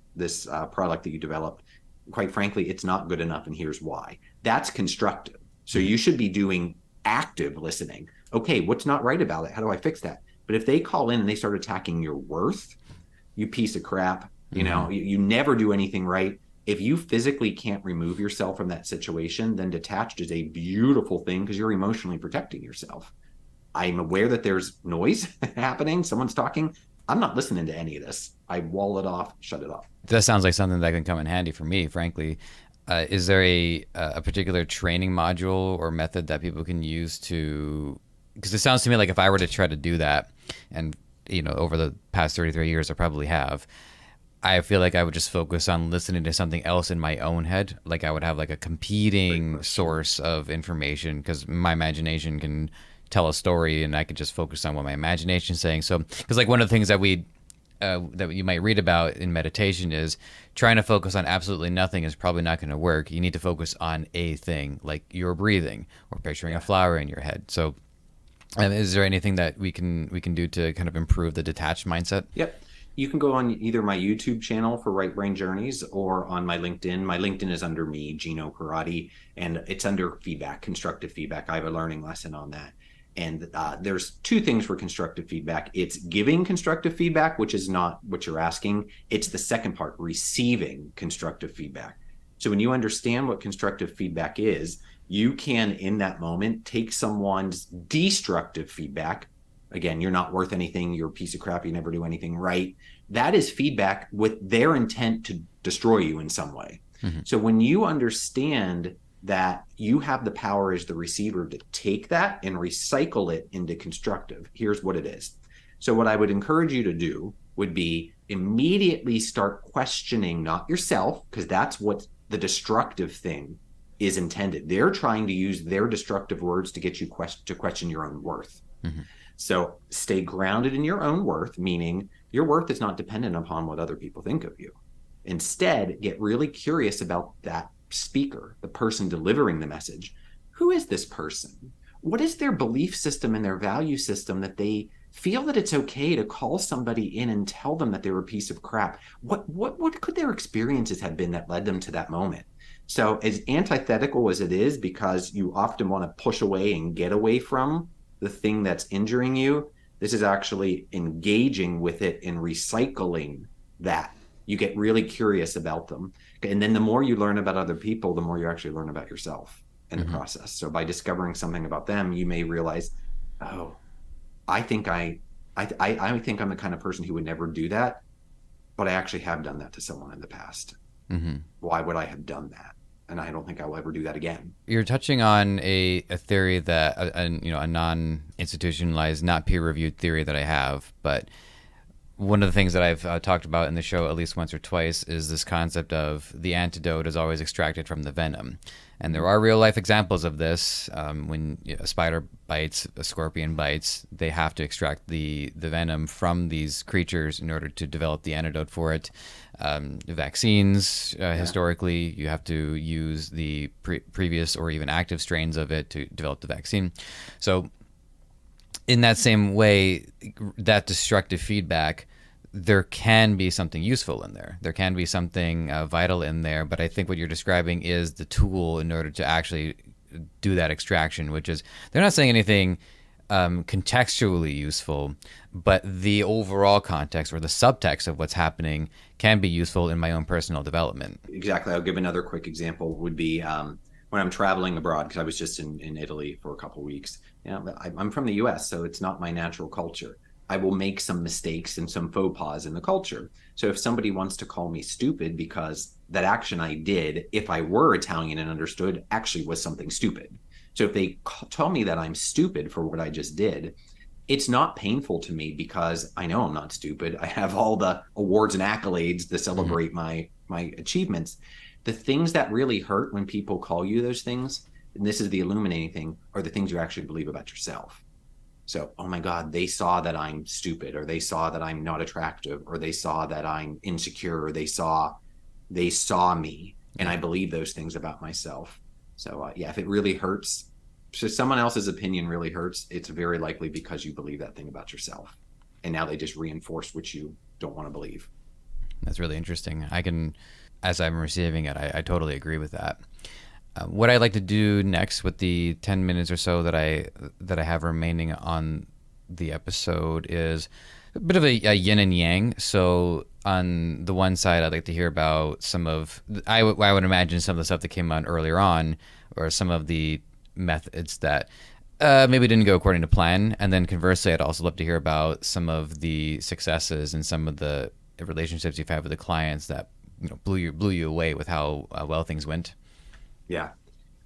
product that you developed. Quite frankly, it's not good enough, and here's why." That's constructive. So you should be doing active listening. Okay, what's not right about it? How do I fix that? But if they call in and they start attacking your worth, you piece of crap, Mm-hmm. you never do anything right. If you physically can't remove yourself from that situation, then detached is a beautiful thing because you're emotionally protecting yourself. I'm aware that there's noise happening, someone's talking. I'm not listening to any of this. I wall it off, shut it off. That sounds like something that can come in handy for me, frankly. Is there a particular training module or method that people can use to? Because it sounds to me like if I were to try to do that, and over the past 33 years, I probably have. I feel like I would just focus on listening to something else in my own head. Like I would have like a Great competing question. source of information because my imagination can tell a story, and I could just focus on what my imagination is saying. So, because like one of the things that you might read about in meditation is trying to focus on absolutely nothing is probably not going to work. You need to focus on a thing, like your breathing or picturing a Yeah. flower in your head. So, is there anything that we can do to kind of improve the detached mindset? Yep. You can go on either my YouTube channel for Right Brain Journeys or on my LinkedIn. My LinkedIn is under me, Gino Perrotte, and it's under feedback, constructive feedback. I have a learning lesson on that. And there's two things for constructive feedback. It's giving constructive feedback, which is not what you're asking. It's the second part, receiving constructive feedback. So when you understand what constructive feedback is, You can, in that moment, take someone's destructive feedback. Again, you're not worth anything. You're a piece of crap. You never do anything right. That is feedback with their intent to destroy you in some way. Mm-hmm. So when you understand that you have the power as the receiver to take that and recycle it into constructive, here's what it is. So what I would encourage you to do would be immediately start questioning not yourself, because that's what the destructive thing is intended. They're trying to use their destructive words to get you to question your own worth. Mm-hmm. So stay grounded in your own worth, meaning your worth is not dependent upon what other people think of you. Instead, get really curious about that speaker, the person delivering the message. Who is this person? What is their belief system and their value system that they feel that it's okay to call somebody in and tell them that they're a piece of crap? What could their experiences have been that led them to that moment? So as antithetical as it is, because you often want to push away and get away from the thing that's injuring you, this is actually engaging with it and recycling that. You get really curious about them. And then the more you learn about other people, the more you actually learn about yourself in the process. So by discovering something about them, you may realize, oh, I think I think I'm the kind of person who would never do that, but I actually have done that to someone in the past. Mm-hmm. Why would I have done that? And I don't think I will ever do that again. You're touching on a theory that a non-institutionalized, not peer-reviewed theory that I have, but one of the things that I've talked about in the show at least once or twice is this concept of the antidote is always extracted from the venom. And there are real life examples of this. When a spider bites, a scorpion bites, they have to extract the venom from these creatures in order to develop the antidote for it. Vaccines, historically, you have to use the previous or even active strains of it to develop the vaccine. So in that same way, that destructive feedback, there can be something useful in there. There can be something vital in there. But I think what you're describing is the tool in order to actually do that extraction, which is they're not saying anything contextually useful, but the overall context or the subtext of what's happening can be useful in my own personal development. Exactly. I'll give another quick example would be when I'm traveling abroad, because I was just in Italy for a couple of weeks. I'm from the US, so it's not my natural culture. I will make some mistakes and some faux pas in the culture. So if somebody wants to call me stupid because that action I did, if I were Italian and understood, actually was something stupid. So if they tell me that I'm stupid for what I just did, it's not painful to me because I know I'm not stupid. I have all the awards and accolades to celebrate my achievements. The things that really hurt when people call you those things, and this is the illuminating thing, are the things you actually believe about yourself. So, oh my God, they saw that I'm stupid, or they saw that I'm not attractive, or they saw that I'm insecure, or they saw me, and I believe those things about myself. So if it really hurts, so someone else's opinion really hurts, it's very likely because you believe that thing about yourself. And now they just reinforce what you don't want to believe. That's really interesting. As I'm receiving it, I totally agree with that. What I'd like to do next with the 10 minutes or so that I have remaining on the episode is a bit of a yin and yang. So on the one side, I'd like to hear about I would imagine some of the stuff that came out earlier on, or some of the methods that maybe didn't go according to plan. And then conversely, I'd also love to hear about some of the successes and some of the relationships you've had with the clients that blew you away with how well things went. Yeah.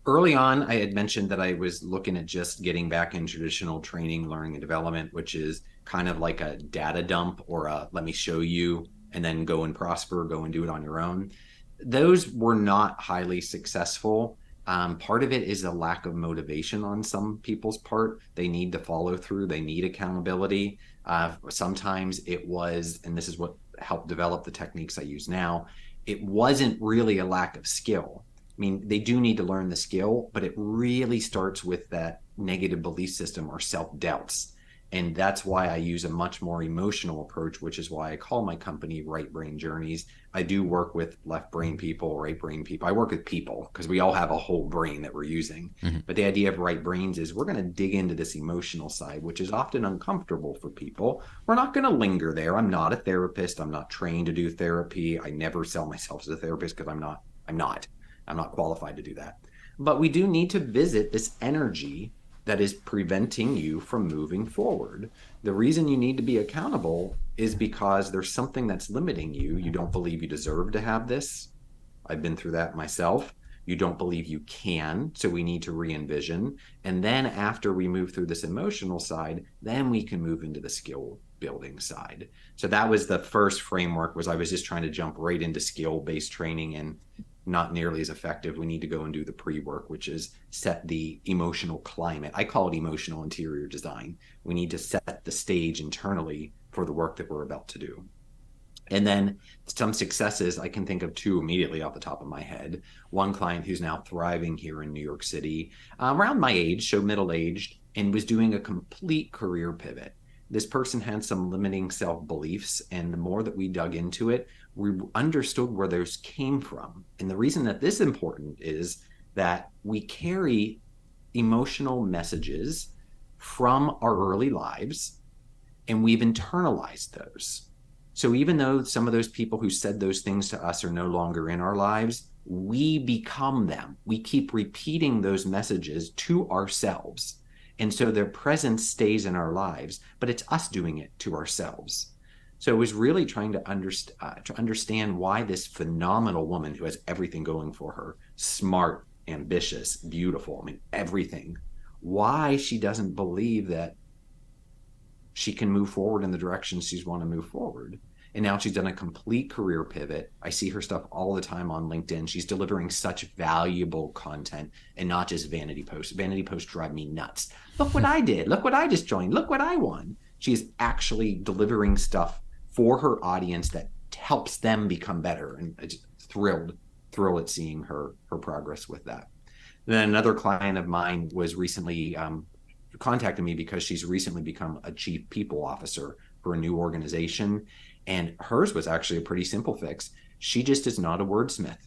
Early on, I had mentioned that I was looking at just getting back in traditional training, learning, and development, which is kind of like a data dump or a let me show you and then go and prosper, go and do it on your own. Those were not highly successful. Part of it is a lack of motivation on some people's part. They need to follow through. They need accountability. Sometimes it was, and this is what helped develop the techniques I use now, it wasn't really a lack of skill. I mean, they do need to learn the skill, but it really starts with that negative belief system or self-doubts. And that's why I use a much more emotional approach, which is why I call my company Right Brain Journeys. I do work with left brain people, right brain people. I work with people because we all have a whole brain that we're using. Mm-hmm. But the idea of right brains is we're going to dig into this emotional side, which is often uncomfortable for people. We're not going to linger there. I'm not a therapist. I'm not trained to do therapy. I never sell myself as a therapist because I'm not qualified to do that. But we do need to visit this energy that is preventing you from moving forward. The reason you need to be accountable is because there's something that's limiting you. You don't believe you deserve to have this. I've been through that myself. You don't believe you can, so we need to re-envision. And then after we move through this emotional side, then we can move into the skill building side. So that was the first framework. Was I was just trying to jump right into skill-based training, and not nearly as effective. We need to go and do the pre-work, which is set the emotional climate. I call it emotional interior design. We need to set the stage internally for the work that we're about to do. And then some successes, I can think of two immediately off the top of my head. One client who's now thriving here in New York City, around my age, so middle-aged, and was doing a complete career pivot. This person had some limiting self-beliefs, and the more that we dug into it, we understood where those came from. And the reason that this is important is that we carry emotional messages from our early lives, and we've internalized those. So even though some of those people who said those things to us are no longer in our lives, we become them. We keep repeating those messages to ourselves. And so their presence stays in our lives, but it's us doing it to ourselves. So it was really trying to understand why this phenomenal woman who has everything going for her, smart, ambitious, beautiful, I mean, everything, why she doesn't believe that she can move forward in the direction she's want to move forward. And now she's done a complete career pivot. I see her stuff all the time on LinkedIn. She's delivering such valuable content and not just vanity posts. Vanity posts drive me nuts. Look what I did. Look what I just joined. Look what I won. She's actually delivering stuff for her audience that helps them become better. And I'm just thrilled at seeing her progress with that. Then another client of mine was recently contacted me because she's recently become a chief people officer for a new organization. And hers was actually a pretty simple fix. She just is not a wordsmith.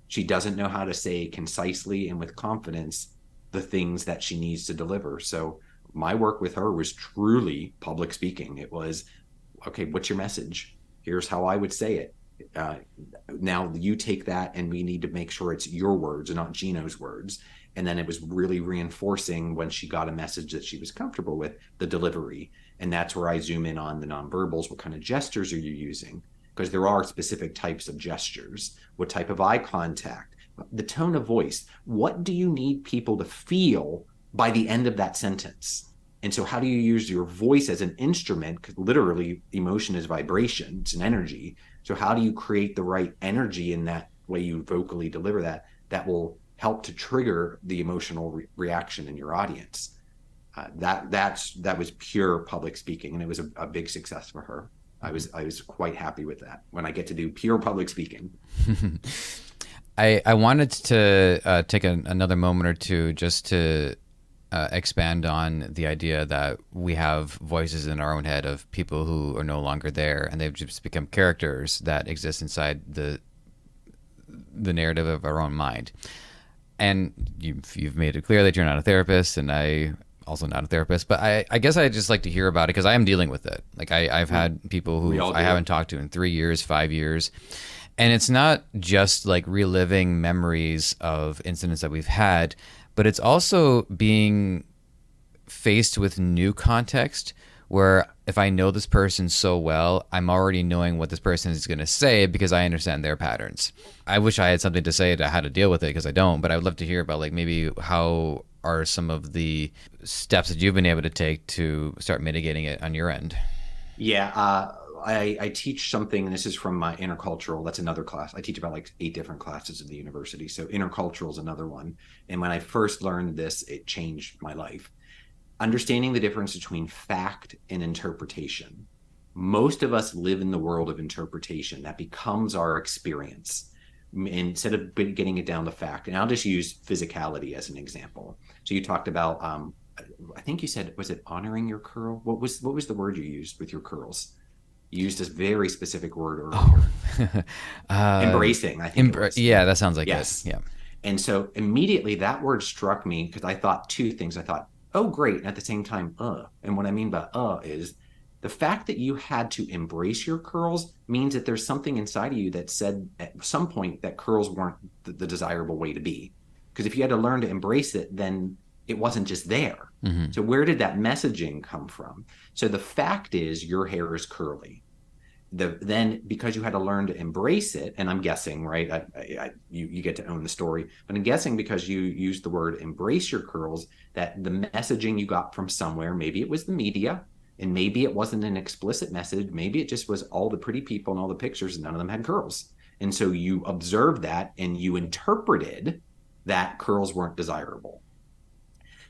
She doesn't know how to say concisely and with confidence the things that she needs to deliver. So my work with her was truly public speaking. It was, okay, what's your message? Here's how I would say it. Now you take that, and we need to make sure it's your words and not Gino's words. And then it was really reinforcing, when she got a message that she was comfortable with, the delivery. And that's where I zoom in on the nonverbals. What kind of gestures are you using? Because there are specific types of gestures. What type of eye contact? The tone of voice. What do you need people to feel by the end of that sentence? And so how do you use your voice as an instrument? Because literally emotion is vibration. It's an energy. So how do you create the right energy in that way you vocally deliver that will help to trigger the emotional reaction in your audience? That was pure public speaking, and it was a big success for her. I was quite happy with that when I get to do pure public speaking. I wanted to take another moment or two just to expand on the idea that we have voices in our own head of people who are no longer there, and they've just become characters that exist inside the narrative of our own mind. And you've made it clear that you're not a therapist, and I also not a therapist, but I guess I just like to hear about it because I am dealing with it. Like I've had people who I haven't talked to in 3 years, 5 years. And it's not just like reliving memories of incidents that we've had, but it's also being faced with new context where if I know this person so well, I'm already knowing what this person is going to say because I understand their patterns. I wish I had something to say to how to deal with it because I don't, but I would love to hear about like maybe how are some of the steps that you've been able to take to start mitigating it on your end? Yeah, I teach something, and this is from my intercultural. That's another class. I teach about like 8 different classes at the university. So intercultural is another one. And when I first learned this, it changed my life. Understanding the difference between fact and interpretation. Most of us live in the world of interpretation. That becomes our experience instead of getting it down to fact. And I'll just use physicality as an example. So you talked about, I think you said, was it honoring your curl? What was the word you used with your curls? You used this very specific word earlier. Embracing, I think. Yeah, that sounds like yes. It. Yeah. And so immediately that word struck me because I thought 2 things. I thought, oh, great. And at the same time, And what I mean by is the fact that you had to embrace your curls means that there's something inside of you that said at some point that curls weren't the desirable way to be. Because if you had to learn to embrace it, then it wasn't just there. Mm-hmm. So where did that messaging come from? So the fact is your hair is curly. Then because you had to learn to embrace it, and I'm guessing, right? You get to own the story, but I'm guessing because you used the word embrace your curls, that the messaging you got from somewhere, maybe it was the media, and maybe it wasn't an explicit message. Maybe it just was all the pretty people and all the pictures, and none of them had curls. And so you observed that and you interpreted that curls weren't desirable.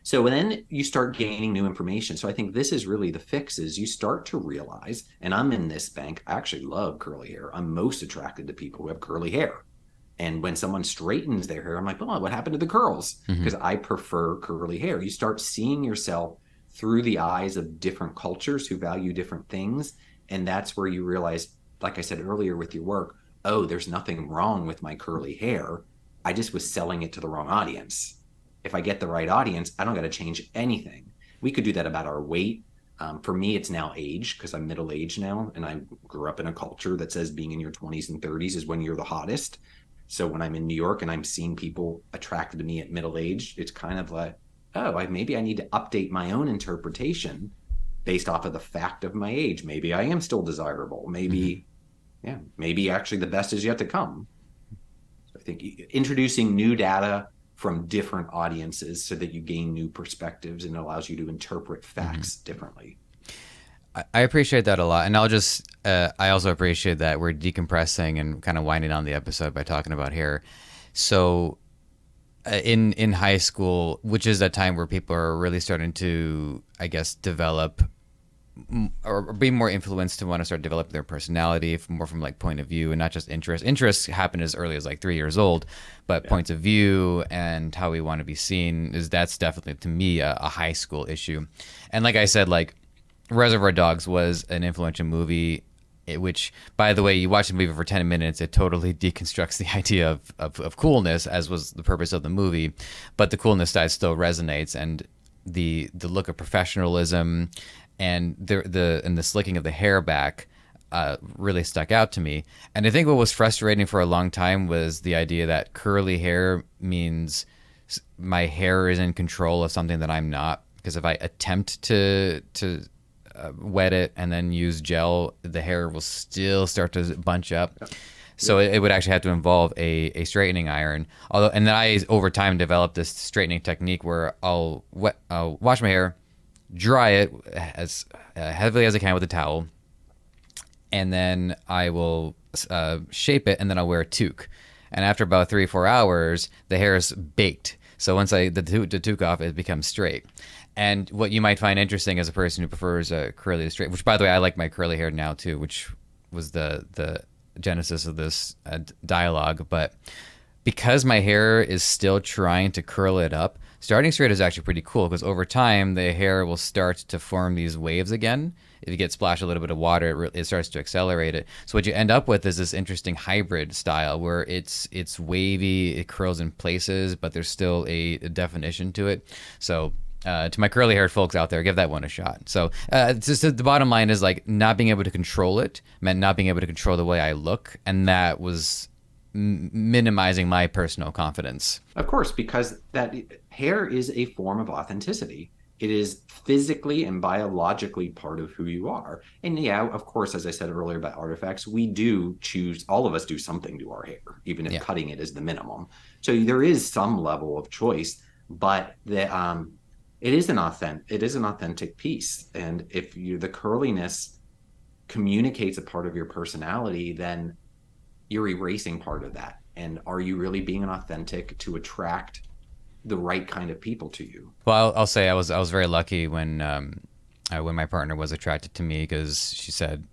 So then you start gaining new information. So I think this is really the fix is you start to realize, and I'm in this bank, I actually love curly hair. I'm most attracted to people who have curly hair. And when someone straightens their hair, I'm like, oh, what happened to the curls? Because I prefer curly hair. You start seeing yourself through the eyes of different cultures who value different things. And that's where you realize, like I said earlier with your work, oh, there's nothing wrong with my curly hair. I just was selling it to the wrong audience. If I get the right audience, I don't got to change anything. We could do that about our weight. For me, it's now age because I'm middle-aged now, and I grew up in a culture that says being in your 20s and 30s is when you're the hottest. So when I'm in New York and I'm seeing people attracted to me at middle age, it's kind of like, oh, maybe I need to update my own interpretation based off of the fact of my age. Maybe I am still desirable. Maybe, maybe actually the best is yet to come. So I think introducing new data from different audiences so that you gain new perspectives and it allows you to interpret facts differently. I appreciate that a lot. And I also appreciate that we're decompressing and kind of winding down the episode by talking about hair. So in high school, which is that time where people are really starting to, I guess, develop or be more influenced to want to start developing their personality more from like point of view and not just interest. Interests happen as early as like 3 years old, but points of view and how we want to be seen that's definitely to me a high school issue. And like I said, like Reservoir Dogs was an influential movie, which, by the way, you watch the movie for 10 minutes, it totally deconstructs the idea of coolness, as was the purpose of the movie. But the coolness side still resonates, and the look of professionalism and the slicking of the hair back really stuck out to me. And I think what was frustrating for a long time was the idea that curly hair means my hair is in control of something that I'm not. Because if I attempt to wet it and then use gel, the hair will still start to bunch up. So it would actually have to involve a straightening iron. And then I over time developed this straightening technique where I'll wash my hair, dry it as heavily as I can with a towel, and then I will shape it, and then I'll wear a toque. And after about 3 or 4 hours, the hair is baked. So once the toque off, it becomes straight. And what you might find interesting as a person who prefers a curly to straight, which by the way, I like my curly hair now too, which was the genesis of this dialogue. But because my hair is still trying to curl it up, starting straight is actually pretty cool because over time, the hair will start to form these waves again. If you get splashed a little bit of water, it starts to accelerate it. So what you end up with is this interesting hybrid style where it's wavy, it curls in places, but there's still a definition to it. So to my curly haired folks out there, give that one a shot. So just the bottom line is like not being able to control it meant not being able to control the way I look. And that was minimizing my personal confidence. Of course, because that hair is a form of authenticity. It is physically and biologically part of who you are. And yeah, of course, as I said earlier about artifacts, we do choose, all of us do something to our hair, even if cutting it is the minimum. So there is some level of choice, but it is an authentic piece. And if the curliness communicates a part of your personality, then you're erasing part of that. And are you really being an authentic to attract the right kind of people to you? Well, I'll say I was very lucky when my partner was attracted to me because she said,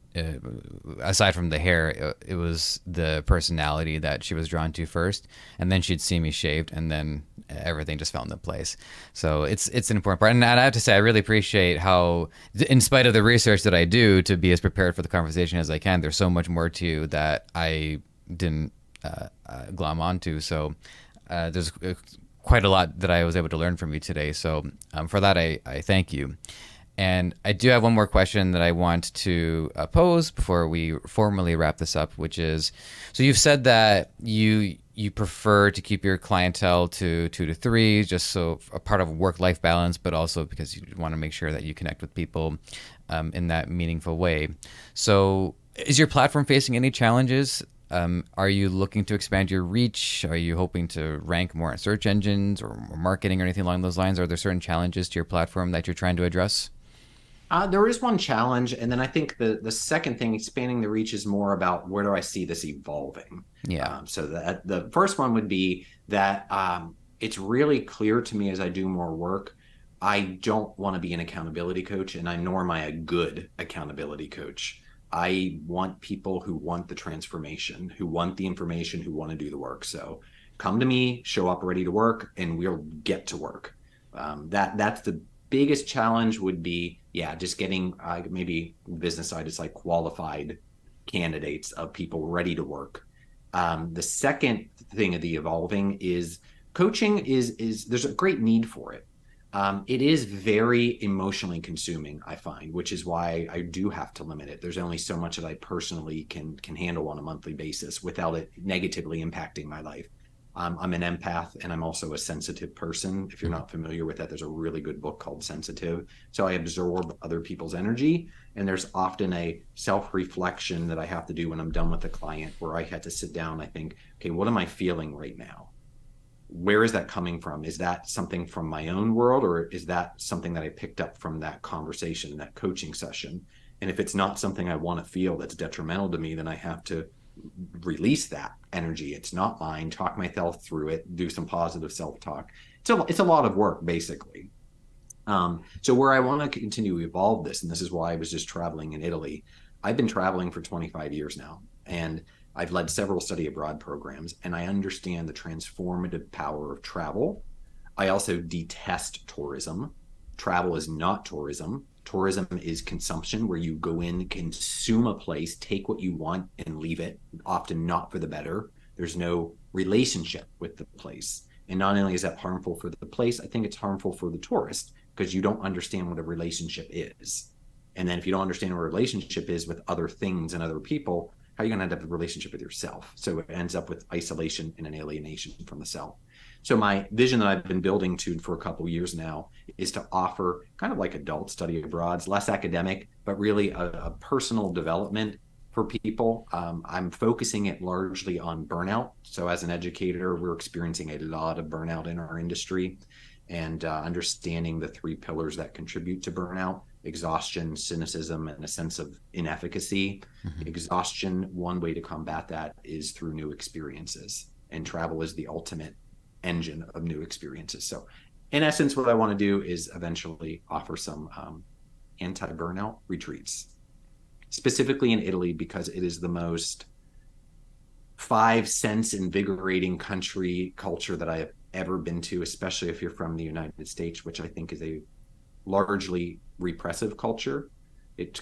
aside from the hair, it was the personality that she was drawn to first, and then she'd see me shaved, and then everything just fell into place. So it's an important part, and I have to say I really appreciate how, in spite of the research that I do to be as prepared for the conversation as I can, there's so much more to you that I didn't glom onto. So there's quite a lot that I was able to learn from you today. So for that, I thank you. And I do have one more question that I want to pose before we formally wrap this up, which is, so you've said that you you prefer to keep your clientele to 2 to 3, just so a part of work-life balance, but also because you want to make sure that you connect with people in that meaningful way. So, is your platform facing any challenges? Are you looking to expand your reach? Are you hoping to rank more in search engines or more marketing or anything along those lines? Are there certain challenges to your platform that you're trying to address? There is one challenge, and then I think the second thing, expanding the reach, is more about where do I see this evolving. Yeah. So that the first one would be that it's really clear to me as I do more work, I don't want to be an accountability coach, and nor am I a good accountability coach. I want people who want the transformation, who want the information, who want to do the work. So come to me, show up ready to work, and we'll get to work. That's the biggest challenge would be, yeah, just getting maybe business side, it's like qualified candidates of people ready to work. The second thing of the evolving is coaching is there's a great need for it. It is very emotionally consuming, I find, which is why I do have to limit it. There's only so much that I personally can handle on a monthly basis without it negatively impacting my life. I'm an empath and I'm also a sensitive person. If you're not familiar with that, there's a really good book called Sensitive. So I absorb other people's energy. And there's often a self reflection that I have to do when I'm done with the client where I had to sit down. I think, okay, what am I feeling right now? Where is that coming from? Is that something from my own world, or is that something that I picked up from that conversation, that coaching session? And if it's not something I want to feel that's detrimental to me, then I have to release that energy. It's not mine. Talk myself through it. Do some positive self-talk. It's a lot of work, basically. So where I want to continue to evolve this, and this is why I was just traveling in Italy. I've been traveling for 25 years now, and I've led several study abroad programs, and I understand the transformative power of travel. I also detest tourism. Travel is not tourism. Tourism is consumption, where you go in, consume a place, take what you want, and leave it, often not for the better. There's no relationship with the place. And not only is that harmful for the place, I think it's harmful for the tourist because you don't understand what a relationship is. And then if you don't understand what a relationship is with other things and other people, how are you going to end up with a relationship with yourself? So it ends up with isolation and an alienation from the self. So my vision that I've been building to for a couple of years now is to offer kind of like adult study abroads, less academic, but really a personal development for people. I'm focusing it largely on burnout. So as an educator, we're experiencing a lot of burnout in our industry, and understanding the 3 pillars that contribute to burnout: exhaustion, cynicism, and a sense of inefficacy. Mm-hmm. Exhaustion, one way to combat that is through new experiences, and travel is the ultimate engine of new experiences. So in essence, what I want to do is eventually offer some anti-burnout retreats, specifically in Italy, because it is the most 5 sense invigorating country culture that I have ever been to, especially if you're from the United States, which I think is a largely repressive culture. It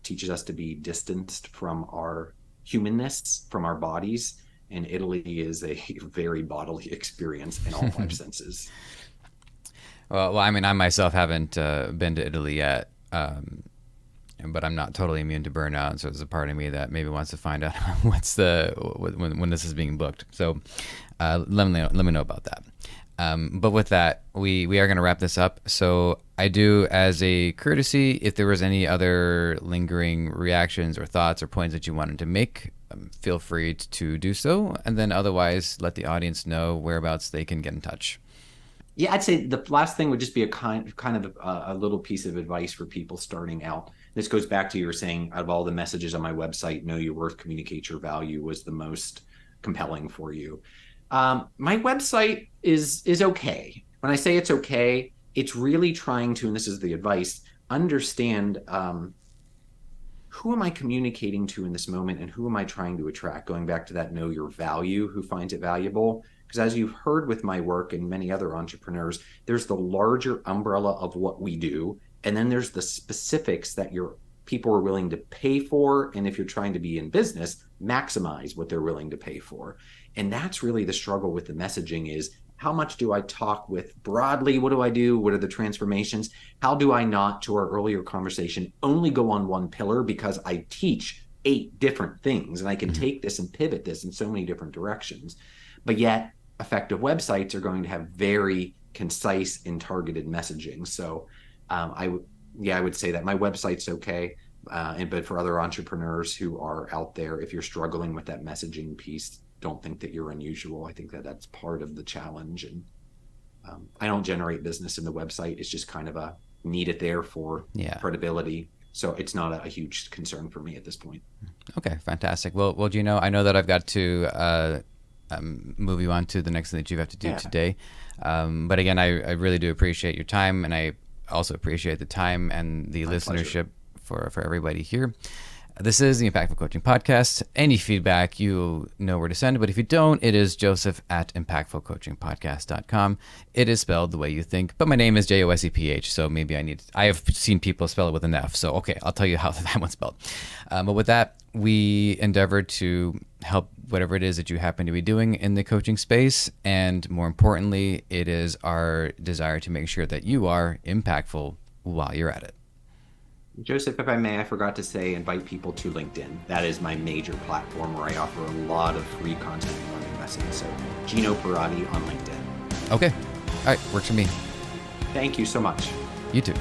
teaches us to be distanced from our humanness, from our bodies. And Italy is a very bodily experience in all 5 senses. Well, I mean, I myself haven't been to Italy yet, but I'm not totally immune to burnout. So there's a part of me that maybe wants to find out when this is being booked. So let me know about that. But with that, we are going to wrap this up. So I do, as a courtesy, if there was any other lingering reactions or thoughts or points that you wanted to make, feel free to do so. And then otherwise, let the audience know whereabouts they can get in touch. Yeah, I'd say the last thing would just be a kind of a little piece of advice for people starting out. This goes back to you were saying, out of all the messages on my website, know your worth, communicate your value was the most compelling for you. My website is okay. When I say it's okay, it's really trying to, and this is the advice, understand who am I communicating to in this moment, and who am I trying to attract? Going back to that know your value, who finds it valuable. Because as you've heard with my work and many other entrepreneurs, there's the larger umbrella of what we do. And then there's the specifics that your people are willing to pay for. And if you're trying to be in business, maximize what they're willing to pay for. And that's really the struggle with the messaging is, how much do I talk with broadly? What do I do? What are the transformations? How do I not, to our earlier conversation, only go on one pillar? Because I teach 8 different things, and I can take this and pivot this in so many different directions. But yet effective websites are going to have very concise and targeted messaging. So I would say that my website's okay. But for other entrepreneurs who are out there, if you're struggling with that messaging piece, don't think that you're unusual. I think that that's part of the challenge. And I don't generate business in the website. It's just kind of a need it there for credibility. So it's not a huge concern for me at this point. Okay, fantastic. Well, Gino, I know that I've got to move you on to the next thing that you have to do today. But again, I really do appreciate your time, and I also appreciate the time and the listenership for everybody here. This is the Impactful Coaching Podcast. Any feedback, you know where to send it, but if you don't, it is joseph@impactfulcoachingpodcast.com. It is spelled the way you think, but my name is Joseph, so maybe I have seen people spell it with an F, so okay, I'll tell you how that one's spelled. But with that, we endeavor to help whatever it is that you happen to be doing in the coaching space, and more importantly, it is our desire to make sure that you are impactful while you're at it. Joseph, if I may, I forgot to say, invite people to LinkedIn. That is my major platform where I offer a lot of free content and learning lessons. So Gino Perrotte on LinkedIn. Okay. All right. Works for me. Thank you so much. You too.